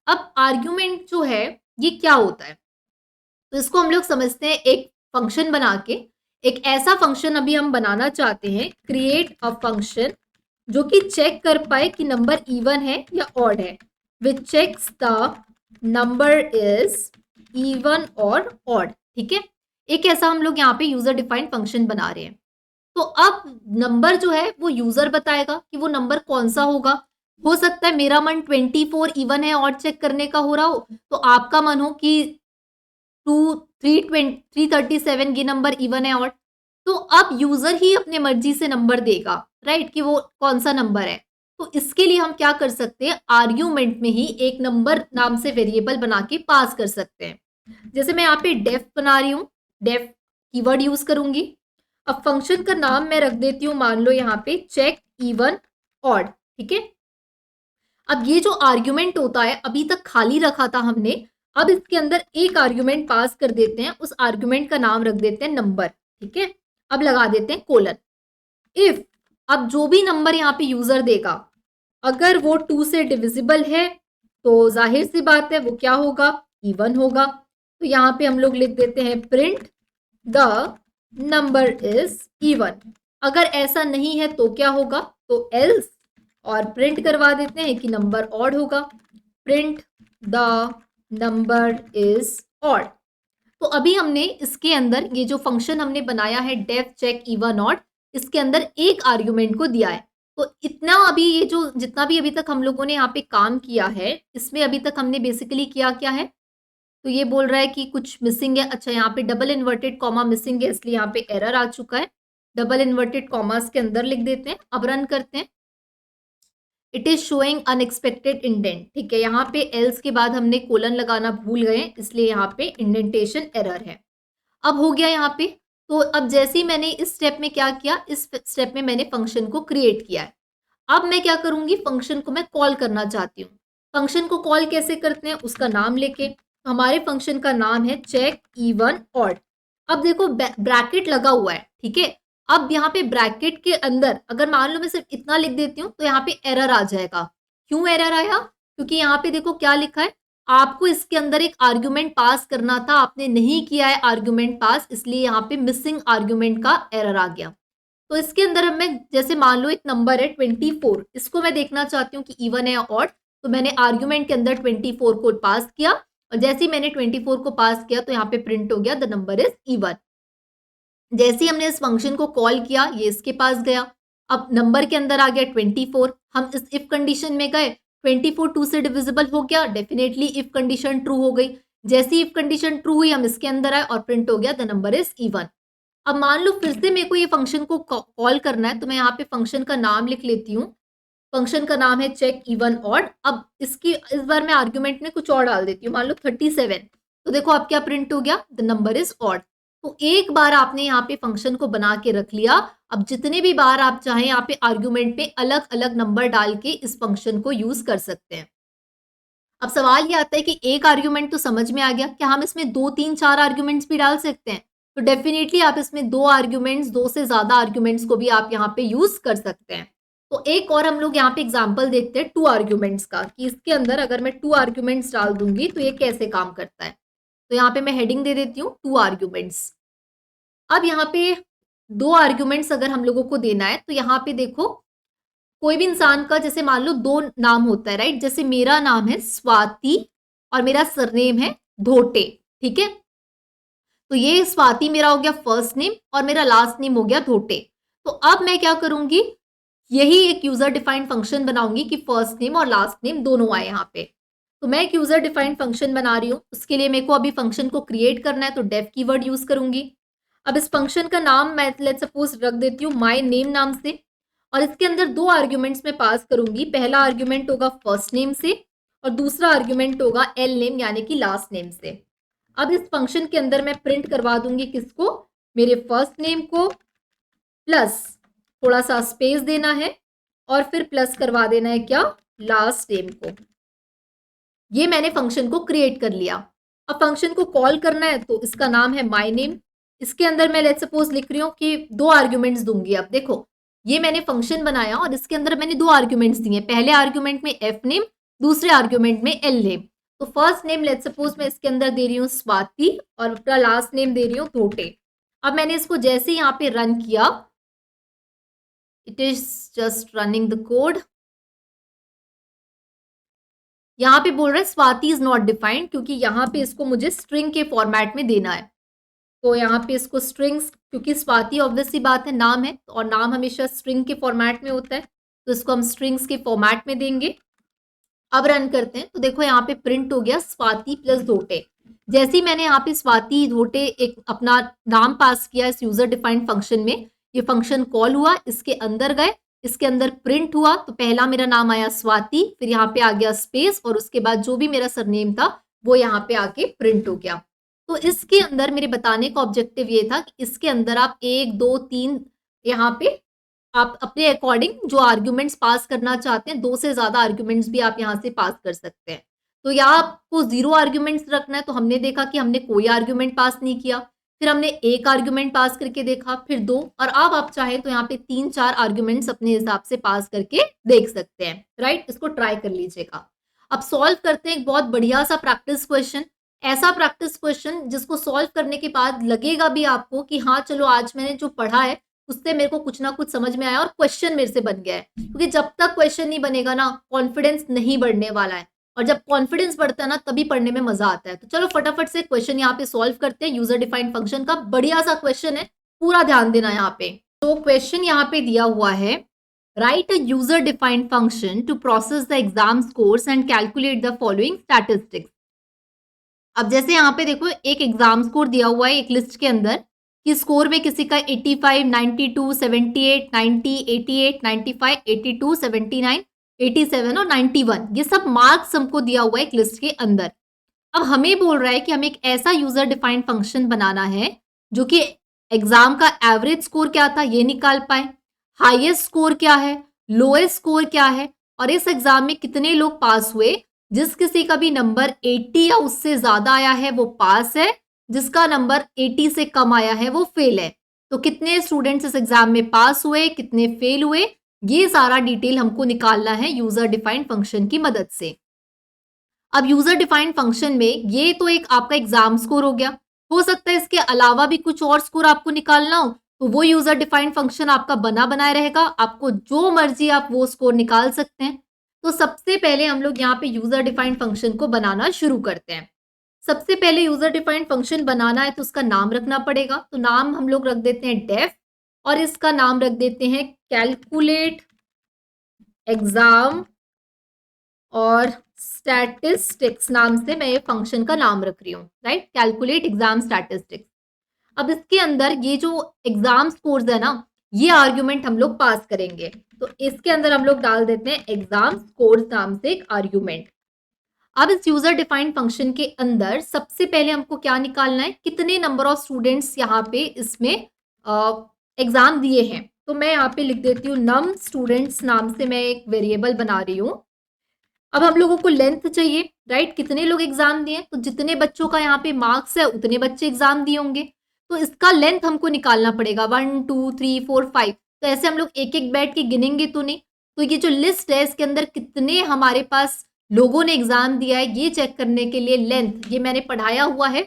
अब आर्ग्यूमेंट जो है ये क्या होता है, तो इसको हम लोग समझते हैं एक फंक्शन बना के। एक ऐसा फंक्शन अभी हम बनाना चाहते हैं, क्रिएट अ फंक्शन जो कि चेक कर पाए कि नंबर इवन है या ऑड है, which checks the number is even or odd. ठीक है, एक ऐसा हम लोग यहाँ पे यूजर डिफाइंड फंक्शन बना रहे हैं। तो अब नंबर जो है वो यूजर बताएगा कि वो नंबर कौन सा होगा। हो सकता है मेरा मन 24 इवन है ऑड चेक करने का हो रहा हो, तो आपका मन हो कि 337 ये नंबर इवन है ऑड। तो अब यूजर ही अपने मर्जी से नंबर देगा, राइट, कि वो कौन सा नंबर है। तो इसके लिए हम क्या कर सकते हैं, आर्ग्यूमेंट में ही एक नंबर नाम से वेरिएबल बना के पास कर सकते हैं। जैसे मैं यहाँ पे डेफ बना रही हूँ, डेफ कीवर्ड यूज करूंगी। अब फंक्शन का नाम मैं रख देती हूँ, मान लो यहाँ पे चेक इवन ऑड। ठीक है, अब ये जो आर्ग्यूमेंट होता है अभी तक खाली रखा था हमने, अब इसके अंदर एक आर्ग्यूमेंट पास कर देते हैं, उस आर्ग्यूमेंट का नाम रख देते हैं नंबर। ठीक है, अब लगा देते हैं कोलन। इफ, अब जो भी नंबर यहाँ पे यूजर देगा अगर वो 2 से डिविजिबल है तो जाहिर सी बात है वो क्या होगा, इवन होगा। तो यहाँ पे हम लोग लिख देते हैं print the number is even. अगर ऐसा नहीं है तो क्या होगा, तो एल्स, और प्रिंट करवा देते हैं कि नंबर ऑड होगा, print the number is odd. तो अभी हमने इसके अंदर ये जो फंक्शन हमने बनाया है डेफ चेक इवन ऑड, इसके अंदर एक आर्ग्यूमेंट को दिया है। तो इतना अभी ये जो जितना भी अभी तक हम लोगों ने यहाँ पे काम किया है, इसमें अभी तक हमने बेसिकली किया क्या है, तो ये बोल रहा है कि कुछ मिसिंग है। अच्छा, यहाँ पे डबल इन्वर्टेड कॉमा मिसिंग है, इसलिए यहाँ पे एरर आ चुका है। डबल इन्वर्टेड कॉमास के अंदर लिख देते हैं। अब रन करते हैं। It is showing unexpected indent. ठीक है, यहाँ पे एल्स के बाद हमने कोलन लगाना भूल गए, इसलिए यहाँ पे इंडेंटेशन एरर है। अब हो गया यहाँ पे। तो अब जैसे ही मैंने इस स्टेप में क्या किया, इस स्टेप में मैंने फंक्शन को क्रिएट किया है। अब मैं क्या करूंगी, फंक्शन को मैं कॉल करना चाहती हूँ। फंक्शन को कॉल कैसे करते हैं, उसका नाम लेके। हमारे फंक्शन का नाम है चेक इवन ऑड। अब देखो ब्रैकेट लगा हुआ है। ठीक है, अब यहाँ पे ब्रैकेट के अंदर अगर मान लो मैं सिर्फ इतना लिख देती हूँ तो यहाँ पे एरर आ जाएगा। क्यों एरर आया, क्योंकि यहाँ पे देखो क्या लिखा है, आपको इसके अंदर एक आर्ग्यूमेंट पास करना था, आपने नहीं किया है आर्ग्यूमेंट पास, इसलिए यहाँ पे मिसिंग आर्ग्यूमेंट का एरर आ गया। तो इसके अंदर हमें जैसे मान लो एक नंबर है 24, इसको मैं देखना चाहती हूँ कि इवन है या ऑड, तो मैंने आर्ग्यूमेंट के अंदर 24 को पास किया और जैसे ही मैंने 24 को पास किया तो यहाँ पे प्रिंट हो गया द नंबर इज इवन। जैसे ही हमने इस फंक्शन को कॉल किया ये इसके पास गया, अब नंबर के अंदर आ गया 24, हम इस इफ कंडीशन में गए, 24 2 से डिविजिबल हो गया, डेफिनेटली इफ कंडीशन ट्रू हो गई। जैसे ही इफ कंडीशन ट्रू हुई हम इसके अंदर आए और प्रिंट हो गया द नंबर इज इवन। अब मान लो फिर से मेरे को ये फंक्शन को कॉल करना है, तो मैं यहाँ पे फंक्शन का नाम लिख लेती हूँ। फंक्शन का नाम है चेक इवन ऑड। अब इसकी इस बार मैं आर्ग्यूमेंट में कुछ और डाल देती हूँ, मान लो 37, तो देखो अब क्या प्रिंट हो गया द नंबर इज ऑड। तो एक बार आपने यहाँ पे फंक्शन को बना के रख लिया, अब जितने भी बार आप चाहें यहाँ पे आर्ग्यूमेंट में अलग अलग नंबर डाल के इस फंक्शन को यूज कर सकते हैं। अब सवाल ये आता है कि एक आर्ग्यूमेंट तो समझ में आ गया, क्या हम इसमें 2 3 4 आर्ग्यूमेंट्स भी डाल सकते हैं? तो डेफिनेटली आप इसमें 2 आर्ग्यूमेंट्स, 2 से ज्यादा आर्ग्यूमेंट्स को भी आप यहाँ पे यूज कर सकते हैं। तो एक और हम लोग यहाँ पे एग्जांपल देखते हैं 2 आर्ग्यूमेंट्स का, कि इसके अंदर अगर मैं 2 आर्ग्यूमेंट्स डाल दूंगी तो ये कैसे काम करता है। तो यहाँ पे मैं हेडिंग दे देती हूँ 2 आर्ग्यूमेंट्स। अब यहाँ पे 2 आर्ग्यूमेंट्स अगर हम लोगों को देना है तो यहाँ पे देखो, कोई भी इंसान का जैसे मान लो 2 नाम होता है, राइट? जैसे मेरा नाम है स्वाति और मेरा सरनेम है धोटे, ठीक है? तो ये स्वाति मेरा हो गया फर्स्ट नेम और मेरा लास्ट नेम हो गया धोटे। तो अब मैं क्या करूंगी, यही एक यूजर डिफाइंड फंक्शन बनाऊंगी कि फर्स्ट नेम और लास्ट नेम दोनों आए यहाँ पे। तो मैं एक यूजर डिफाइंड फंक्शन बना रही हूँ, उसके लिए मेरे को अभी फंक्शन को क्रिएट करना है, तो डेफ कीवर्ड यूज करूंगी। अब इस फंक्शन का नाम मैं लेट्स सपोज रख देती हूँ माय नेम नाम से, और इसके अंदर 2 आर्ग्यूमेंट्स में पास करूंगी। पहला आर्ग्यूमेंट होगा फर्स्ट नेम से और दूसरा आर्ग्यूमेंट होगा एल नेम यानी कि लास्ट नेम से। अब इस फंक्शन के अंदर मैं प्रिंट करवा दूंगी किसको, मेरे फर्स्ट नेम को, प्लस थोड़ा सा स्पेस देना है और फिर प्लस करवा देना है क्या, लास्ट नेम को। ये मैंने फंक्शन को क्रिएट कर लिया। अब फंक्शन को कॉल करना है तो इसका नाम है माय नेम। इसके अंदर मैं लेट्स सपोज लिख रही हूँ कि 2 आर्ग्यूमेंट्स दूंगी। अब देखो ये मैंने फंक्शन बनाया और इसके अंदर मैंने 2 आर्ग्यूमेंट्स दिए, पहले आर्ग्यूमेंट में एफ नेम, दूसरे आर्ग्यूमेंट में एल नेम। तो फर्स्ट नेम लेट्स सपोज मैं इसके अंदर दे रही हूँ स्वाति और अपना लास्ट नेम दे रही हूँ धोटे। अब मैंने इसको जैसे यहाँ पे रन किया, it is just running the code. यहाँ पे बोल रहा है स्वाति इज नॉट डिफाइंड, क्योंकि यहाँ पे इसको मुझे स्ट्रिंग के फॉर्मेट में देना है। तो यहाँ पे इसको स्ट्रिंग्स, क्योंकि स्वाति ऑब्वियस सी बात है नाम है और नाम हमेशा स्ट्रिंग के फॉर्मेट में होता है, तो इसको हम स्ट्रिंग्स के फॉर्मेट में देंगे। अब रन करते हैं तो देखो यहाँ पे प्रिंट हो गया स्वाति प्लस धोटे। जैसे ही मैंने यहाँ पे स्वाति धोटे एक अपना नाम पास किया इस यूजर डिफाइंड फंक्शन में, ये फंक्शन कॉल हुआ, इसके अंदर गए, इसके अंदर प्रिंट हुआ, तो पहला मेरा नाम आया स्वाति, फिर यहाँ पे आ गया स्पेस और उसके बाद जो भी मेरा सरनेम था वो यहाँ पे आके प्रिंट हो गया। तो इसके अंदर मेरे बताने का ऑब्जेक्टिव ये था कि इसके अंदर आप 1 2 3 यहाँ पे आप अपने अकॉर्डिंग जो आर्ग्यूमेंट्स पास करना चाहते हैं, 2 से ज्यादा आर्ग्यूमेंट्स भी आप यहाँ से पास कर सकते हैं। तो यहाँ आपको 0 आर्ग्यूमेंट्स रखना है, तो हमने देखा कि हमने कोई आर्ग्यूमेंट पास नहीं किया, फिर हमने 1 आर्ग्यूमेंट पास करके देखा, फिर 2, और अब आप चाहें तो यहाँ पे 3 4 आर्ग्यूमेंट्स अपने हिसाब से पास करके देख सकते हैं, राइट? इसको ट्राई कर लीजिएगा। अब सॉल्व करते हैं एक बहुत बढ़िया सा प्रैक्टिस क्वेश्चन, ऐसा प्रैक्टिस क्वेश्चन जिसको सॉल्व करने के बाद लगेगा भी आपको कि हाँ चलो आज मैंने जो पढ़ा है उससे मेरे को कुछ ना कुछ समझ में आया और क्वेश्चन मेरे से बन गया है। क्योंकि जब तक क्वेश्चन नहीं बनेगा ना, कॉन्फिडेंस नहीं बढ़ने वाला है, और जब कॉन्फिडेंस बढ़ता है ना तभी पढ़ने में मजा आता है। तो चलो फटाफट से क्वेश्चन यहाँ पे सॉल्व करते हैं। यूजर डिफाइंड फंक्शन का बढ़िया सा क्वेश्चन है, पूरा ध्यान देना यहाँ पे। तो क्वेश्चन यहाँ पे दिया हुआ है, write a user defined function to process the exam scores and calculate the following statistics. अब जैसे यहाँ पे देखो एक एग्जाम स्कोर दिया हुआ है एक लिस्ट के अंदर, कि स्कोर में किसी का 85, 92, 78, 90, 88, 95, 82, 79, 87 और 91, ये सब मार्क्स हमको दिया हुआ है एक लिस्ट के अंदर। अब हमें बोल रहा है कि हमें एक ऐसा यूजर डिफाइंड फंक्शन बनाना है जो कि एग्जाम का एवरेज स्कोर क्या था ये निकाल पाए, हाईएस्ट स्कोर क्या है, लोएस्ट स्कोर क्या है, और इस एग्जाम में कितने लोग पास हुए। जिस किसी का भी नंबर 80 या उससे ज्यादा आया है वो पास है, जिसका नंबर 80 से कम आया है वो फेल है। तो कितने स्टूडेंट्स इस एग्जाम में पास हुए, कितने फेल हुए, ये सारा डिटेल हमको निकालना है यूजर डिफाइंड फंक्शन की मदद से। अब यूजर डिफाइंड फंक्शन में ये तो एक आपका एग्जाम स्कोर हो गया, हो सकता है इसके अलावा भी कुछ और स्कोर आपको निकालना हो तो वो यूजर डिफाइंड फंक्शन आपका बना बनाए रहेगा, आपको जो मर्जी आप वो स्कोर निकाल सकते हैं। तो सबसे पहले हम लोग यहाँ पे यूजर डिफाइंड फंक्शन को बनाना शुरू करते हैं। सबसे पहले यूजर डिफाइंड फंक्शन बनाना है तो उसका नाम रखना पड़ेगा, तो नाम हम लोग रख देते हैं डेफ और इसका नाम रख देते हैं कैलकुलेट एग्जाम और स्टैटिस्टिक्स नाम से मैं ये फंक्शन का नाम रख रही हूँ, राइट, कैलकुलेट एग्जाम स्टैटिस्टिक्स। अब इसके अंदर ये जो एग्जाम स्कोर्स है ना, ये आर्ग्यूमेंट हम लोग पास करेंगे, तो इसके अंदर हम लोग डाल देते हैं एग्जाम स्कोर्स नाम से एक आर्ग्यूमेंट। अब इस यूजर डिफाइंड फंक्शन के अंदर सबसे पहले हमको क्या निकालना है, कितने नंबर ऑफ स्टूडेंट्स यहाँ पे इसमें एग्जाम दिए हैं। तो मैं यहाँ पे लिख देती हूँ नम स्टूडेंट्स नाम से मैं एक वेरिएबल बना रही हूँ। अब हम लोगों को लेंथ चाहिए, राइट, कितने लोग एग्जाम दिए, तो जितने बच्चों का यहाँ पे मार्क्स है उतने बच्चे एग्जाम दिए होंगे, तो इसका लेंथ हमको निकालना पड़ेगा 1 2 3 4 5। तो ऐसे हम लोग एक एक बैठ के गिनेंगे तो नहीं, तो ये जो लिस्ट है इसके अंदर कितने हमारे पास लोगों ने एग्जाम दिया है ये चेक करने के लिए लेंथ, ये मैंने पढ़ाया हुआ है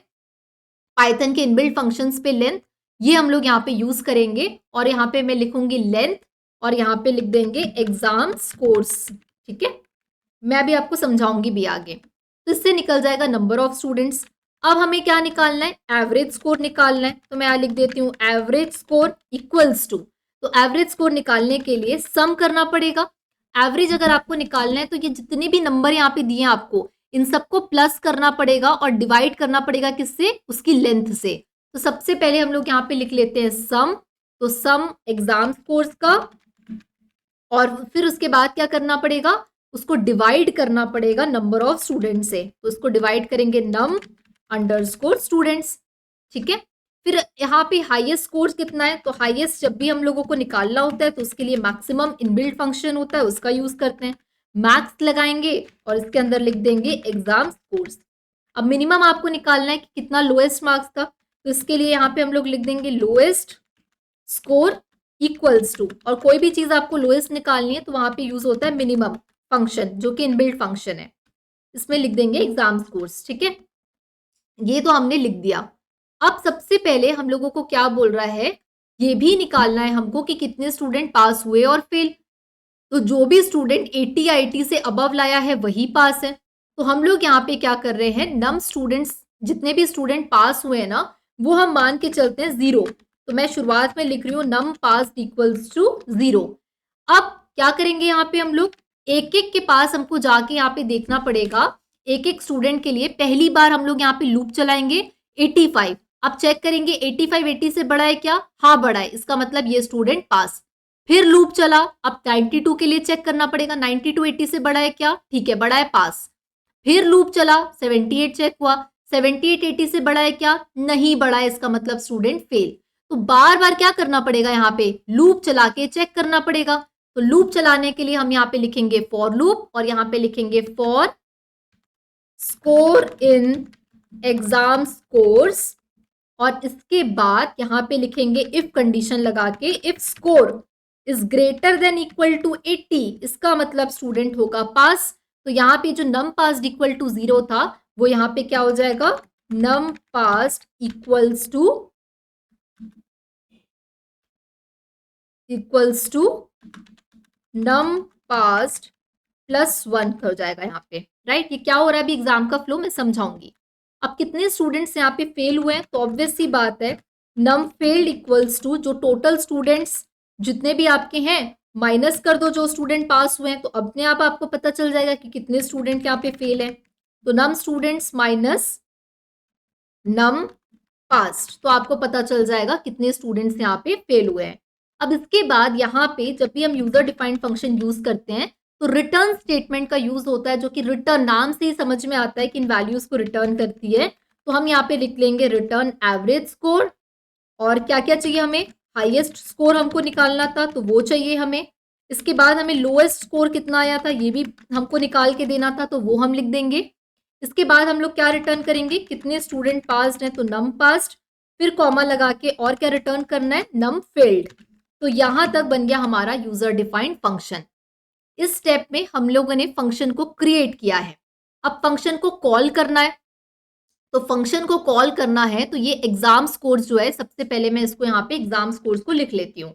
पाइथन के इनबिल्ट फंक्शंस पे लेंथ, ये हम लोग यहाँ पे यूज करेंगे और यहाँ पे मैं लिखूंगी लेंथ और यहाँ पे लिख देंगे एग्जाम स्कोर्स। ठीक है, मैं अभी आपको समझाऊंगी भी आगे। तो इससे निकल जाएगा नंबर ऑफ स्टूडेंट्स। अब हमें क्या निकालना है, एवरेज स्कोर निकालना है, तो मैं यहाँ लिख देती हूँ एवरेज स्कोर इक्वल्स टू, तो एवरेज स्कोर निकालने के लिए सम करना पड़ेगा। एवरेज अगर आपको निकालना है तो ये जितने भी नंबर यहाँ पे दिए हैं आपको इन सबको प्लस करना पड़ेगा और डिवाइड करना पड़ेगा किससे, उसकी लेंथ से। तो सबसे पहले हम लोग यहाँ पे लिख लेते हैं सम, तो सम एग्जाम स्कोर्स का, और फिर उसके बाद क्या करना पड़ेगा, उसको डिवाइड करना पड़ेगा नंबर ऑफ स्टूडेंट से, तो इसको डिवाइड करेंगे नम अंडरस्कोर स्टूडेंट्स। ठीक है, फिर यहाँ पे हाईएस्ट स्कोर कितना है, तो हाईएस्ट जब भी हम लोगों को निकालना होता है तो उसके लिए मैक्सिमम इनबिल्ट फंक्शन होता है उसका यूज करते हैं, मैक्स लगाएंगे और इसके अंदर लिख देंगे एग्जाम स्कोर्स। अब मिनिमम आपको निकालना है कि कितना लोएस्ट मार्क्स था, तो इसके लिए यहाँ पे हम लोग लिख देंगे लोएस्ट स्कोर इक्वल्स टू, और कोई भी चीज आपको लोएस्ट निकालनी है तो वहां पे यूज होता है मिनिमम फंक्शन जो कि इनबिल्ट फंक्शन है, इसमें लिख देंगे एग्जाम स्कोर्स। ठीक है, ये तो हमने लिख दिया। अब सबसे पहले हम लोगों को क्या बोल रहा है, ये भी निकालना है हमको कि कितने स्टूडेंट पास हुए और फेल। तो जो भी स्टूडेंट 80 या 80 से अबव लाया है वही पास है। तो हम लोग यहाँ पे क्या कर रहे हैं, नम स्टूडेंट्स जितने भी स्टूडेंट पास हुए हैं ना वो हम मान के चलते हैं 0। तो मैं शुरुआत में लिख रही हूँ नम पास इक्वल्स टू 0। अब क्या करेंगे, यहाँ पे हम लोग एक एक के पास हमको जाके यहाँ पे देखना पड़ेगा, एक एक स्टूडेंट के लिए पहली बार हम लोग यहाँ पे लूप चलाएंगे 85। अब चेक करेंगे 85 80 से बड़ा है क्या, हाँ बड़ा है, इसका मतलब ये स्टूडेंट पास। फिर लूप चला, अब 92 के लिए चेक करना पड़ेगा 92 80 से बड़ा है क्या, ठीक है बड़ा है, पास। फिर लूप चला 78 चेक हुआ, 78 80 से बड़ा है क्या, नहीं बड़ा है, इसका मतलब स्टूडेंट फेल। तो बार बार क्या करना पड़ेगा, यहाँ पे लूप चला के चेक करना पड़ेगा। तो लूप चलाने के लिए हम यहाँ पे लिखेंगे फॉर लूप और यहाँ पे लिखेंगे for score in exam scores, और इसके बाद यहाँ पे लिखेंगे इफ कंडीशन लगा के, if score is greater than equal to 80, इसका मतलब स्टूडेंट होगा पास। तो यहाँ पे जो नम पास इक्वल टू 0 था वो यहाँ पे क्या हो जाएगा, num pass equals to num pass plus 1 हो जाएगा यहाँ पे, राइट। ये क्या हो रहा है अभी एग्जाम का फ्लो मैं समझाऊंगी। अब कितने स्टूडेंट्स यहाँ पे फेल हुए हैं, तो ऑब्वियस सी बात है नम फेल्ड इक्वल्स टू जो टोटल स्टूडेंट्स जितने भी आपके हैं माइनस कर दो जो स्टूडेंट पास हुए हैं, तो अपने आप आपको पता चल जाएगा कि कितने स्टूडेंट यहाँ पे फेल है। तो नम स्टूडेंट्स माइनस नम पास्ट, तो आपको पता चल जाएगा कितने स्टूडेंट्स यहाँ पे फेल हुए हैं। अब इसके बाद यहाँ पे जब भी हम यूजर डिफाइंड फंक्शन यूज करते हैं तो रिटर्न स्टेटमेंट का यूज होता है, जो कि रिटर्न नाम से ही समझ में आता है कि इन वैल्यूज को रिटर्न करती है। तो हम यहाँ पे लिख लेंगे रिटर्न एवरेज स्कोर, और क्या क्या चाहिए हमें, हाईएस्ट स्कोर हमको निकालना था तो वो चाहिए हमें। इसके बाद हमें लोएस्ट स्कोर कितना आया था ये भी हमको निकाल के देना था, तो वो हम लिख देंगे। इसके बाद हम लोग क्या रिटर्न करेंगे, कितने स्टूडेंट पास्ड हैं, तो नम पास्ड, फिर कॉमा लगा के और क्या रिटर्न करना है, नम फेल्ड। तो यहां तक बन गया हमारा यूजर डिफाइंड फंक्शन। इस स्टेप में हम लोगों ने फंक्शन को क्रिएट किया है। अब फंक्शन को कॉल करना है, तो फंक्शन को कॉल करना है तो ये एग्जाम स्कोर्स जो है, सबसे पहले मैं इसको यहाँ पे एग्जाम स्कोर्स को लिख लेती हूँ।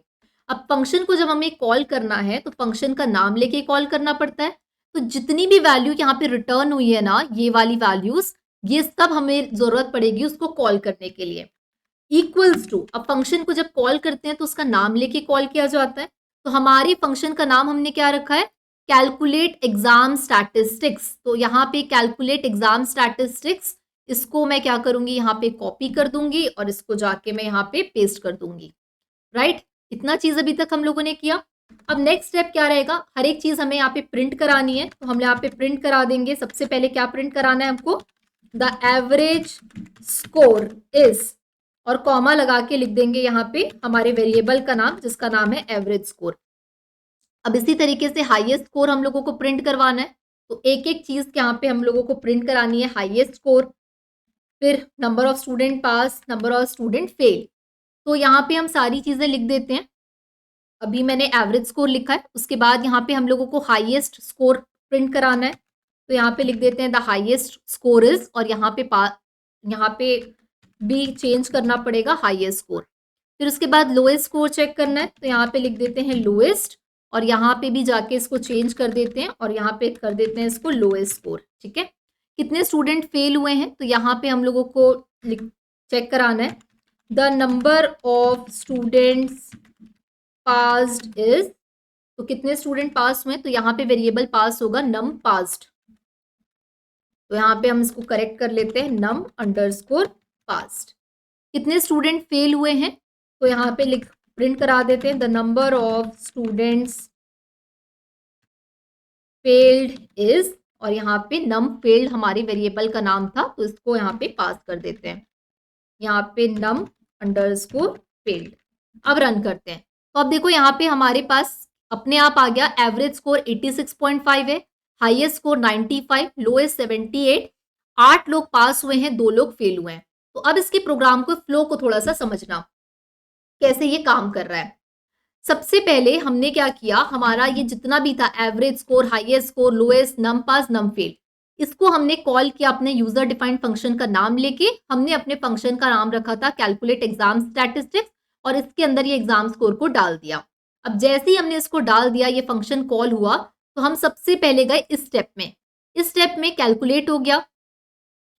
अब फंक्शन को जब हमें कॉल करना है तो फंक्शन का नाम लेके कॉल करना पड़ता है। तो जितनी भी वैल्यू यहाँ पे रिटर्न हुई है ना, ये वाली वैल्यूज, ये सब हमें जरूरत पड़ेगी उसको कॉल करने के लिए। इक्वल्स टू, अब फंक्शन को जब कॉल करते हैं तो उसका नाम लेके कॉल किया जाता है। तो हमारे फंक्शन का नाम हमने क्या रखा है, कैलकुलेट एग्जाम स्टैटिस्टिक्स। तो यहाँ पे कैलकुलेट एग्जाम स्टैटिस्टिक्स, इसको मैं क्या करूंगी, यहाँ पे कॉपी कर दूंगी और इसको जाके मैं यहाँ पे पेस्ट कर दूंगी। राइट, इतना चीज अभी तक हम लोगों ने किया। अब नेक्स्ट स्टेप क्या रहेगा, हर एक चीज हमें यहाँ पे प्रिंट करानी है, तो हम यहाँ पे प्रिंट करा देंगे। सबसे पहले क्या प्रिंट कराना है हमको, द एवरेज स्कोर इज, और कॉमा लगा के लिख देंगे यहाँ पे हमारे वेरिएबल का नाम, जिसका नाम है एवरेज स्कोर। अब इसी तरीके से हाईएस्ट स्कोर हम लोगों को प्रिंट करवाना है, तो एक एक चीज यहाँ पे हम लोगों को प्रिंट करानी है। हाईएस्ट स्कोर, फिर number of student pass, number of student fail. तो यहाँ पे हम सारी चीजें लिख देते हैं। अभी मैंने एवरेज स्कोर लिखा है, उसके बाद यहाँ पे हम लोगों को हाईएस्ट स्कोर प्रिंट कराना है, तो यहाँ पे लिख देते हैं द हाईएस्ट स्कोर इज, और यहाँ पे भी चेंज करना पड़ेगा हाईएस्ट स्कोर। फिर उसके बाद लोएस्ट स्कोर चेक करना है, तो यहाँ पे लिख देते हैं लोएस्ट, और यहाँ पे भी जाके इसको चेंज कर देते हैं और यहाँ पे कर देते हैं इसको लोएस्ट स्कोर। ठीक है, कितने स्टूडेंट फेल हुए हैं, तो यहाँ पे हम लोगों को चेक कराना है the number of students passed is, तो कितने स्टूडेंट पास हुए, तो यहाँ पे वेरिएबल पास होगा नम पास्ड, तो यहाँ पे हम इसको करेक्ट कर लेते हैं नम अंडरस्कोर पास्ड। कितने स्टूडेंट फेल हुए हैं, तो यहाँ पे प्रिंट करा देते हैं the number of students failed is, और यहाँ पे नम फेल्ड हमारे वेरिएबल का नाम था, तो इसको यहाँ पे पास कर देते हैं, यहाँ पे नम अंडरस्कोर फेल्ड। अब रन करते हैं, तो अब देखो यहाँ पे हमारे पास अपने आप आ गया एवरेज स्कोर 86.5 है, हाईएस्ट स्कोर 95, लोएस्ट 78, 8 लोग पास हुए हैं, 2 लोग फेल हुए हैं। तो अब इसके प्रोग्राम को फ्लो को थोड़ा सा समझना, कैसे ये काम कर रहा है। सबसे पहले हमने क्या किया, हमारा ये जितना भी था average score, highest score, lowest, num pass, num fail, इसको हमने कॉल किया अपने यूजर डिफाइंड फंक्शन का नाम लेके। हमने अपने फंक्शन का नाम रखा था कैलकुलेट एग्जाम स्टैटिस्टिक्स, और इसके अंदर ये एग्जाम स्कोर को डाल दिया। अब जैसे ही हमने इसको डाल दिया, ये फंक्शन कॉल हुआ, तो हम सबसे पहले गए इस स्टेप में। इस स्टेप में कैलकुलेट हो गया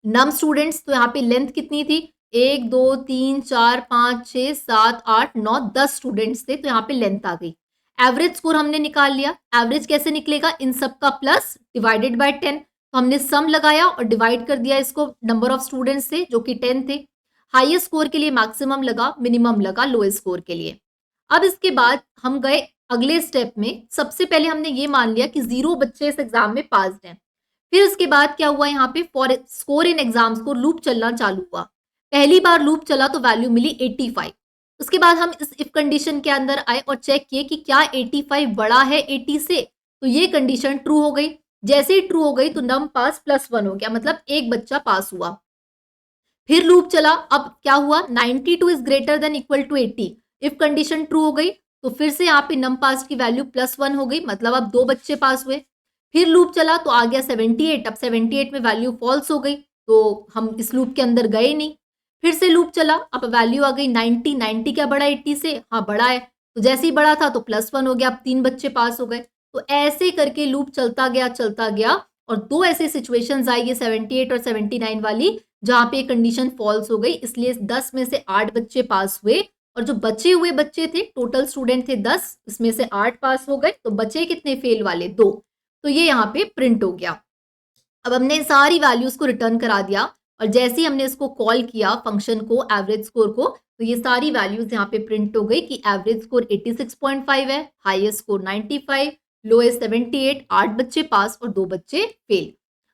नम स्टूडेंट्स, तो यहाँ पे लेंथ कितनी थी, 1 2 3 4 5 6 7 8 9 10 स्टूडेंट्स थे, तो यहाँ पे लेंथ आ गई। एवरेज स्कोर हमने निकाल लिया, एवरेज कैसे निकलेगा, इन सब का प्लस डिवाइडेड बाय 10, तो हमने सम लगाया और डिवाइड कर दिया इसको नंबर ऑफ स्टूडेंट्स से, जो कि 10 थे। हाईएस्ट स्कोर के लिए मैक्सिमम लगा, मिनिमम लगा लोएस्ट स्कोर के लिए। अब इसके बाद हम गए अगले स्टेप में। सबसे पहले हमने ये मान लिया कि 0 बच्चे इस एग्जाम में पास हैं। फिर उसके बाद क्या हुआ, यहाँ पे for score in exam score loop चलना चालू हुआ। पहली बार लूप चला तो वैल्यू मिली 85। उसके बाद हम इस इफ कंडीशन के अंदर आए और चेक किए कि क्या 85 बड़ा है 80 से, तो ये कंडीशन ट्रू हो गई। जैसे ही ट्रू हो गई तो नम पास +1 हो गया, मतलब एक बच्चा पास हुआ। फिर लूप चला, अब क्या हुआ, 92 is greater than equal to 80, if condition true हो गई, तो फिर से यहाँ पे नम पास की वैल्यू +1 हो गई, मतलब अब 2 बच्चे पास हुए। फिर लूप चला तो आ गया 78, अब 78 में वैल्यू फॉल्स हो गई, तो हम इस लूप के अंदर गए नहीं। फिर से लूप चला, अब वैल्यू आ गई 90, 90 क्या बड़ा 80 से, हाँ बड़ा है, तो जैसे ही बड़ा था तो +1 हो गया, अब 3 बच्चे पास हो गए। तो ऐसे करके लूप चलता गया, और 2 ऐसे सिचुएशंस आई, ये 78 और 79 वाली, जहां पे कंडीशन फॉल्स हो गई, इसलिए 10 में से 8 बच्चे पास हुए, और जो बचे हुए बच्चे थे, टोटल स्टूडेंट थे 10, इसमें से 8 पास हो गए, तो बचे कितने फेल वाले, 2। तो ये यहाँ पे प्रिंट हो गया। अब हमने सारी वैल्यूज को रिटर्न करा दिया, और जैसे ही हमने इसको कॉल किया फंक्शन को, एवरेज स्कोर को, तो ये सारी वैल्यूज यहाँ पे प्रिंट हो गई कि एवरेज स्कोर 86.5 है, हाईएस्ट स्कोर 95, लोएस्ट 78, 8 बच्चे पास और 2 बच्चे फेल।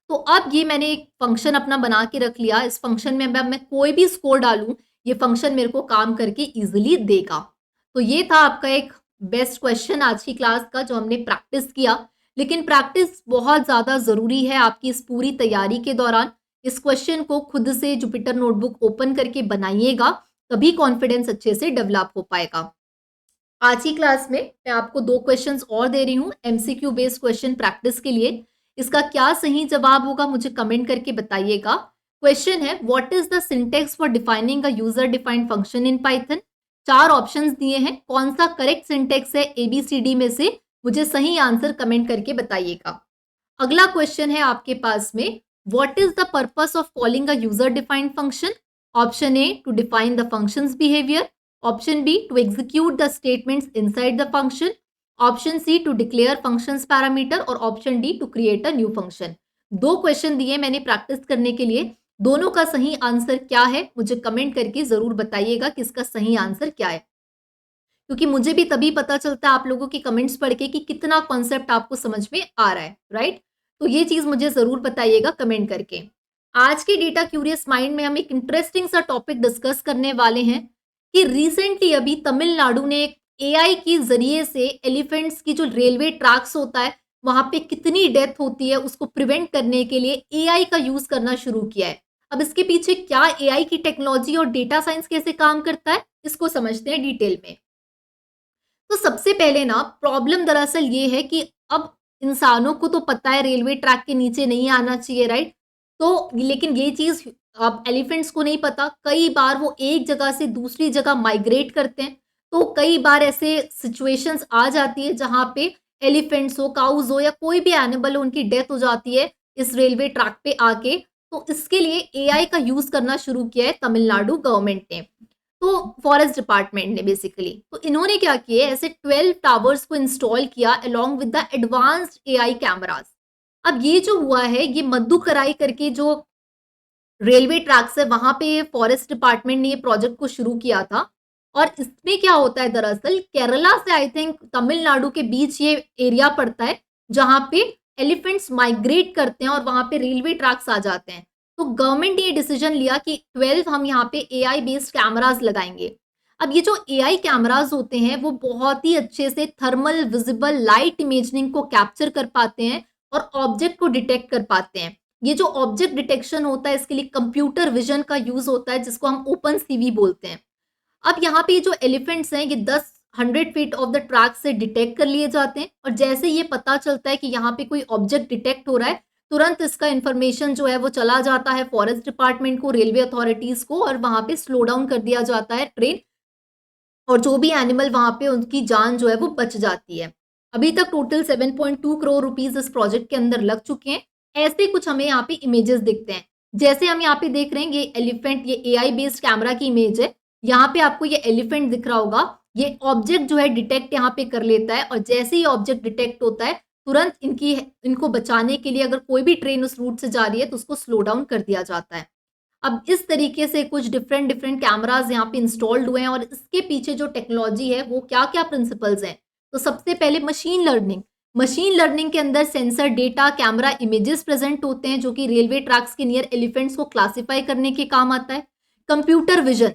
तो अब ये मैंने एक फंक्शन अपना बना के रख लिया। इस फंक्शन में मैं कोई भी स्कोर डालूं, ये फंक्शन मेरे को काम करके इजिली देगा। तो ये था आपका एक बेस्ट क्वेश्चन आज की क्लास का, जो हमने प्रैक्टिस किया। लेकिन प्रैक्टिस बहुत ज़्यादा ज़रूरी है आपकी इस पूरी तैयारी के दौरान। इस क्वेश्चन को खुद से जुपिटर नोटबुक ओपन करके बनाइएगा, तभी कॉन्फिडेंस अच्छे से डेवलप हो पाएगा। आज की क्लास में मैं आपको 2 क्वेश्चंस और दे रही हूँ एमसीक्यू बेस्ड क्वेश्चन प्रैक्टिस के लिए। इसका क्या सही जवाब होगा मुझे कमेंट करके बताइएगा। क्वेश्चन है, what is the syntax for defining a user defined function in Python. 4 options दिए हैं, कौन सा करेक्ट सिंटेक्स है एबीसीडी में से, मुझे सही आंसर कमेंट करके बताइएगा। अगला क्वेश्चन है आपके पास में, what is the purpose of calling a user defined function. Option A, to define the function's behaviour. Option B, to execute the statements inside the function. Option C, to declare function's parameter. और option D, to create a new function. 2 question दिए मैंने प्रैक्टिस करने के लिए, दोनों का सही आंसर क्या है मुझे कमेंट करके जरूर बताइएगा कि इसका सही आंसर क्या है, क्योंकि मुझे भी तभी पता चलता है आप लोगों की कमेंट्स पढ़ के कि कितना कॉन्सेप्ट आपको समझ में आ रहा है, राइट। तो ये चीज मुझे जरूर बताइएगा कमेंट करके। आज के डेटा क्यूरियस माइंड में हम एक इंटरेस्टिंग सा टॉपिक डिस्कस करने वाले हैं कि रिसेंटली अभी तमिलनाडु ने एक एआई के जरिए से एलिफेंट्स की जो रेलवे ट्रैक्स होता है वहां पे कितनी डेथ होती है उसको प्रिवेंट करने के लिए एआई का यूज करना शुरू किया है। अब इसके पीछे क्या एआई की टेक्नोलॉजी और डेटा साइंस कैसे काम करता है इसको समझते हैं डिटेल में। तो सबसे पहले ना प्रॉब्लम दरअसल ये है कि अब इंसानों को तो पता है रेलवे ट्रैक के नीचे नहीं आना चाहिए, राइट। तो लेकिन ये चीज अब एलिफेंट्स को नहीं पता, कई बार वो एक जगह से दूसरी जगह माइग्रेट करते हैं। तो कई बार ऐसे सिचुएशंस आ जाती है जहां पे एलिफेंट्स हो, काउज हो या कोई भी एनिमल हो, उनकी डेथ हो जाती है इस रेलवे ट्रैक पे आके। तो इसके लिए एआई का यूज करना शुरू किया है तमिलनाडु गवर्नमेंट ने, तो फॉरेस्ट डिपार्टमेंट ने बेसिकली। तो इन्होंने क्या किया, ऐसे 12 टावर्स को इंस्टॉल किया along with the advanced AI cameras. अब ये जो हुआ है, ये मद्दुकराई करके जो रेलवे ट्रैक्स है वहां पे फॉरेस्ट डिपार्टमेंट ने ये प्रोजेक्ट को शुरू किया था। और इसमें क्या होता है, दरअसल केरला से आई थिंक तमिलनाडु के बीच ये एरिया पड़ता है जहां पे एलिफेंट्स माइग्रेट करते हैं और वहां पे रेलवे ट्रैक्स आ जाते हैं। तो गवर्नमेंट ने ये डिसीजन लिया कि 12 हम यहाँ पे एआई बेस्ड कैमरास लगाएंगे। अब ये जो एआई कैमरास होते हैं वो बहुत ही अच्छे से थर्मल विजिबल लाइट इमेजिंग को कैप्चर कर पाते हैं और ऑब्जेक्ट को डिटेक्ट कर पाते हैं। ये जो ऑब्जेक्ट डिटेक्शन होता है इसके लिए कंप्यूटर विजन का यूज होता है जिसको हम ओपन सीवी बोलते हैं। अब यहाँ पे जो एलिफेंट्स हैं ये 100 फीट ऑफ द ट्रैक से डिटेक्ट कर लिए जाते हैं और जैसे ये पता चलता है कि यहाँ पे कोई ऑब्जेक्ट डिटेक्ट हो रहा है तुरंत इसका इन्फॉर्मेशन जो है वो चला जाता है फॉरेस्ट डिपार्टमेंट को, रेलवे अथॉरिटीज को, और वहां पे स्लो डाउन कर दिया जाता है ट्रेन, और जो भी एनिमल वहां पे उनकी जान जो है वो बच जाती है। अभी तक टोटल 7.2 करोड़ रुपीस इस प्रोजेक्ट के अंदर लग चुके हैं। ऐसे कुछ हमें यहाँ पे इमेजेस दिखते हैं, जैसे हम यहाँ पे देख रहे हैं ये एलिफेंट, ये एआई बेस्ड कैमरा की इमेज है। यहाँ पे आपको ये एलिफेंट दिख रहा होगा, ये ऑब्जेक्ट जो है डिटेक्ट यहाँ पे कर लेता है और जैसे ही ऑब्जेक्ट डिटेक्ट होता है तुरंत इनको बचाने के लिए अगर कोई भी ट्रेन उस रूट से जा रही है तो उसको स्लो डाउन कर दिया जाता है। अब इस तरीके से कुछ डिफरेंट डिफरेंट कैमरास यहाँ पे इंस्टॉल्ड हुए हैं और इसके पीछे जो टेक्नोलॉजी है वो क्या क्या प्रिंसिपल्स हैं। तो सबसे पहले मशीन लर्निंग के अंदर sensor data, camera images present होते हैं जो कि रेलवे ट्रैक्स के नियर एलिफेंट्स को क्लासिफाई करने के काम आता है। कंप्यूटर विजन,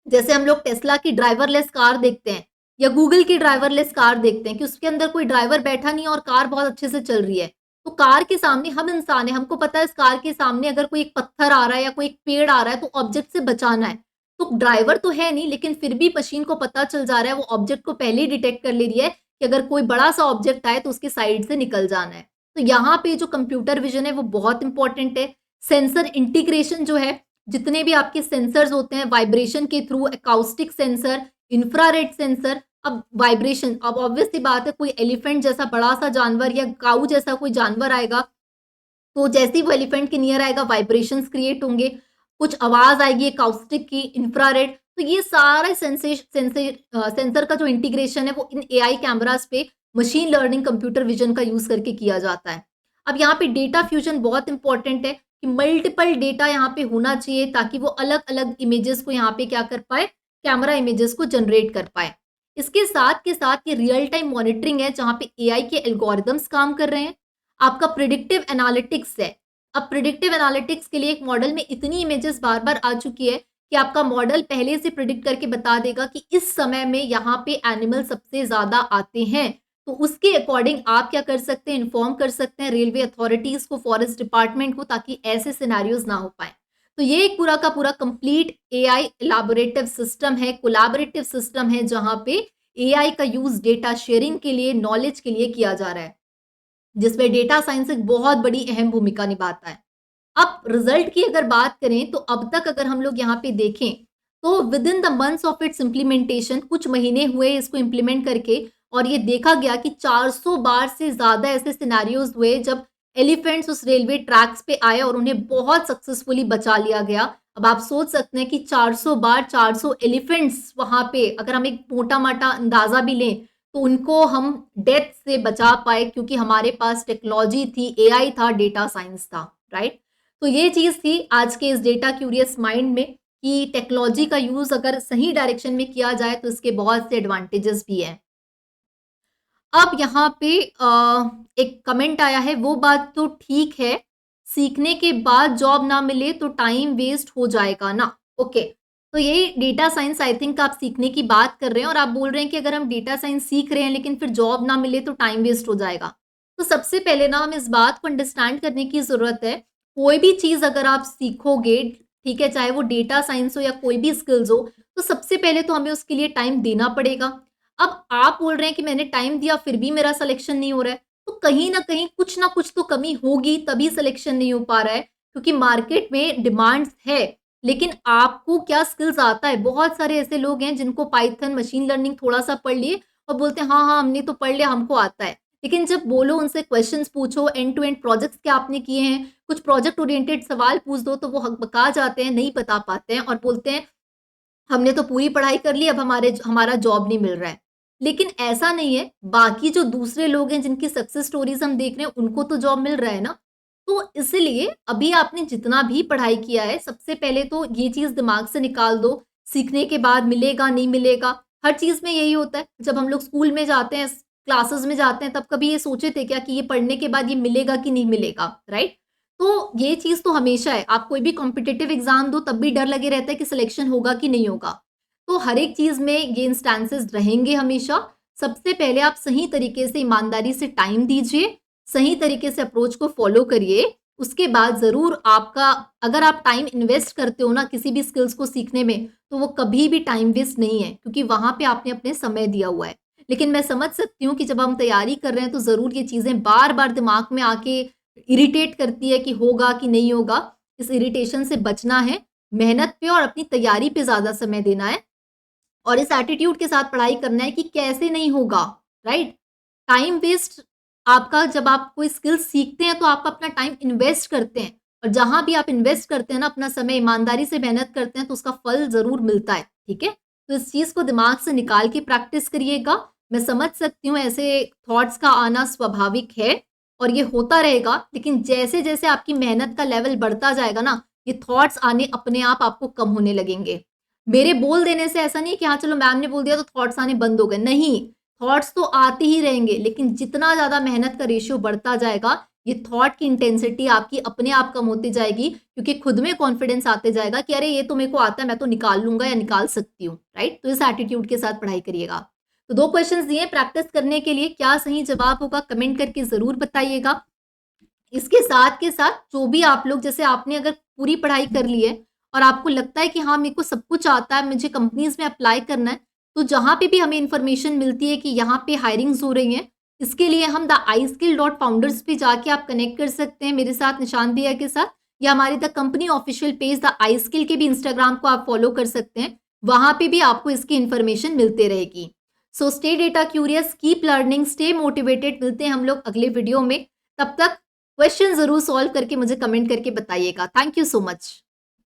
जैसे हम लोग टेस्ला की ड्राइवरलेस कार देखते हैं या गूगल की ड्राइवरलेस कार देखते हैं कि उसके अंदर कोई ड्राइवर बैठा नहीं है और कार बहुत अच्छे से चल रही है। तो कार के सामने हम इंसान है, हमको पता है इस कार के सामने अगर कोई एक पत्थर आ रहा है या कोई एक पेड़ आ रहा है तो ऑब्जेक्ट से बचाना है। तो ड्राइवर तो है नहीं लेकिन फिर भी मशीन को पता चल जा रहा है, वो ऑब्जेक्ट को पहले ही डिटेक्ट कर ले रही है कि अगर कोई बड़ा सा ऑब्जेक्ट आए तो उसके साइड से निकल जाना है। तो यहाँ पे जो कंप्यूटर विजन है वो बहुत इंपॉर्टेंट है। सेंसर इंटीग्रेशन जो है, जितने भी आपके सेंसर्स होते हैं वाइब्रेशन के through, acoustic sensor, infrared sensor. अब वाइब्रेशन, अब ऑब्वियस सी बात है कोई एलिफेंट जैसा बड़ा सा जानवर या काऊ जैसा कोई जानवर आएगा तो जैसे ही वो एलिफेंट के नियर आएगा वाइब्रेशंस क्रिएट होंगे, कुछ आवाज आएगी अकाउस्टिक की, इंफ्रारेड। तो ये सारा सेंसर का जो इंटीग्रेशन है वो इन एआई कैमरास पे मशीन लर्निंग कंप्यूटर विजन का यूज करके किया जाता है। अब यहाँ पे डेटा फ्यूजन बहुत इंपॉर्टेंट है कि मल्टीपल डेटा यहाँ पे होना चाहिए ताकि वो अलग अलग इमेजेस को यहाँ पे क्या कर पाए, कैमरा इमेजेस को जनरेट कर पाए। इसके साथ के साथ ये रियल टाइम मॉनिटरिंग है जहाँ पे एआई के एल्गोरिदम्स काम कर रहे हैं। आपका प्रिडिक्टिव एनालिटिक्स है। अब प्रिडिक्टिव एनालिटिक्स के लिए एक मॉडल में इतनी इमेजेस बार बार आ चुकी है कि आपका मॉडल पहले से प्रिडिक्ट करके बता देगा कि इस समय में यहाँ पे एनिमल सबसे ज्यादा आते हैं। तो उसके अकॉर्डिंग आप क्या कर सकते हैं, इन्फॉर्म कर सकते हैं रेलवे अथॉरिटीज को, फॉरेस्ट डिपार्टमेंट को, ताकि ऐसे सिनेरियोज ना हो पाए। तो ये एक पूरा का पूरा कंप्लीट एआई इलाबोरेटिव सिस्टम है, कोलैबोरेटिव सिस्टम है जहां पे एआई का यूज डेटा शेयरिंग के लिए, नॉलेज के लिए किया जा रहा है। जिसमें डेटा साइंस एक बहुत बड़ी अहम भूमिका निभाता है। अब रिजल्ट की अगर बात करें तो अब तक अगर हम लोग यहाँ पे देखें तो with in the months of its implementation, कुछ महीने हुए इसको इम्प्लीमेंट करके, और ये देखा गया कि 400 बार से ज्यादा ऐसे सिनेरियोज हुए जब एलिफेंट्स उस रेलवे ट्रैक्स पे आए और उन्हें बहुत सक्सेसफुली बचा लिया गया। अब आप सोच सकते हैं कि 400 बार 400 एलिफेंट्स वहां पे, अगर हम एक मोटा माटा अंदाजा भी लें तो उनको हम डेथ से बचा पाए, क्योंकि हमारे पास टेक्नोलॉजी थी, एआई था, डेटा साइंस था, राइट। तो ये चीज थी आज के इस डेटा क्यूरियस माइंड में कि टेक्नोलॉजी का यूज अगर सही डायरेक्शन में किया जाए तो इसके बहुत से एडवांटेजेस भी हैं। अब यहाँ पे एक कमेंट आया है, वो बात तो ठीक है, सीखने के बाद जॉब ना मिले तो टाइम वेस्ट हो जाएगा ना। ओके, तो ये डेटा साइंस आई थिंक आप सीखने की बात कर रहे हैं और आप बोल रहे हैं कि अगर हम डेटा साइंस सीख रहे हैं लेकिन फिर जॉब ना मिले तो टाइम वेस्ट हो जाएगा। तो सबसे पहले ना हम इस बात को अंडरस्टैंड करने की जरूरत है, कोई भी चीज अगर आप सीखोगे, ठीक है, चाहे वो डेटा साइंस हो या कोई भी स्किल्स हो, तो सबसे पहले तो हमें उसके लिए टाइम देना पड़ेगा। अब आप बोल रहे हैं कि मैंने टाइम दिया फिर भी मेरा सिलेक्शन नहीं हो रहा है, तो कहीं ना कहीं कुछ ना कुछ तो कमी होगी, तभी सिलेक्शन नहीं हो पा रहा है, क्योंकि मार्केट में डिमांड्स है। लेकिन आपको क्या स्किल्स आता है? बहुत सारे ऐसे लोग हैं जिनको पाइथन, मशीन लर्निंग थोड़ा सा पढ़ लिए और बोलते हैं हाँ हाँ हमने तो पढ़ लिया, हमको आता है। लेकिन जब बोलो, उनसे क्वेश्चंस पूछो, एंड टू एंड प्रोजेक्ट्स क्या आपने किए हैं, कुछ प्रोजेक्ट ओरिएंटेड सवाल पूछ दो तो वो बका जाते हैं, नहीं बता पाते हैं और बोलते हैं हमने तो पूरी पढ़ाई कर ली, अब हमारा जॉब नहीं मिल रहा है। लेकिन ऐसा नहीं है, बाकी जो दूसरे लोग हैं जिनकी सक्सेस स्टोरीज हम देख रहे हैं उनको तो जॉब मिल रहा है ना। तो इसलिए अभी आपने जितना भी पढ़ाई किया है, सबसे पहले तो ये चीज दिमाग से निकाल दो, सीखने के बाद मिलेगा नहीं मिलेगा। हर चीज में यही होता है, जब हम लोग स्कूल में जाते हैं, क्लासेस में जाते हैं, तब कभी ये सोचे थे क्या कि ये पढ़ने के बाद ये मिलेगा कि नहीं मिलेगा, राइट। तो ये चीज तो हमेशा है, आप कोई भी कॉम्पिटिटिव एग्जाम दो तब भी डर लगे रहता है कि सिलेक्शन होगा कि नहीं होगा। तो हर एक चीज में ये इंस्टेंसेस रहेंगे हमेशा। सबसे पहले आप सही तरीके से, ईमानदारी से टाइम दीजिए, सही तरीके से अप्रोच को फॉलो करिए। उसके बाद जरूर आपका, अगर आप टाइम इन्वेस्ट करते हो ना किसी भी स्किल्स को सीखने में, तो वो कभी भी टाइम वेस्ट नहीं है, क्योंकि वहां पे आपने अपने समय दिया हुआ है। लेकिन मैं समझ सकती हूँ कि जब हम तैयारी कर रहे हैं तो जरूर ये चीजें बार बार दिमाग में आके इरिटेट करती है कि होगा कि नहीं होगा। इस इरिटेशन से बचना है, मेहनत पे और अपनी तैयारी पे ज्यादा समय देना है और इस एटीट्यूड के साथ पढ़ाई करना है कि कैसे नहीं होगा, राइट। टाइम वेस्ट आपका, जब आप कोई स्किल सीखते हैं तो आप अपना टाइम इन्वेस्ट करते हैं, और जहां भी आप इन्वेस्ट करते हैं ना अपना समय, ईमानदारी से मेहनत करते हैं, तो उसका फल जरूर मिलता है, ठीक है। तो इस चीज को दिमाग से निकाल के प्रैक्टिस करिएगा। मैं समझ सकती हूँ ऐसे थॉट्स का आना स्वाभाविक है और ये होता रहेगा, लेकिन जैसे जैसे आपकी मेहनत का लेवल बढ़ता जाएगा ना, ये थॉट्स आने अपने आप आपको कम होने लगेंगे। मेरे बोल देने से ऐसा नहीं कि हाँ चलो मैम ने बोल दिया तो थॉट्स आने बंद हो गए, नहीं, थॉट्स तो आते ही रहेंगे, लेकिन जितना ज्यादा मेहनत का रेशियो बढ़ता जाएगा, ये थॉट की इंटेंसिटी आपकी अपने आप कम होती जाएगी, क्योंकि खुद में कॉन्फिडेंस आते जाएगा कि अरे ये तो मेरे को आता है, मैं तो निकाल लूंगा या निकाल सकती हूँ, राइट। तो इस एटीट्यूड के साथ पढ़ाई करिएगा। तो 2 क्वेश्चंस दिए प्रैक्टिस करने के लिए, क्या सही जवाब होगा कमेंट करके जरूर बताइएगा। इसके साथ के साथ जो भी आप लोग, जैसे आपने अगर पूरी पढ़ाई कर ली है और आपको लगता है कि हाँ मेरे को सब कुछ आता है, मुझे कंपनीज में अप्लाई करना है, तो जहां पे भी हमें इंफॉर्मेशन मिलती है कि यहाँ पे हायरिंग्स हो रही हैं, इसके लिए हम द iskill.founders पे जाके आप कनेक्ट कर सकते हैं मेरे साथ, निशान भैया के साथ, या हमारी the company official page the iskill के भी इंस्टाग्राम को आप फॉलो कर सकते हैं, वहां पे भी आपको इसकी इंफॉर्मेशन मिलते रहेगी। So stay data curious, keep learning, stay motivated. मिलते हैं हम लोग अगले वीडियो में, तब तक क्वेश्चन जरूर सॉल्व करके मुझे कमेंट करके बताइएगा। Thank you so much.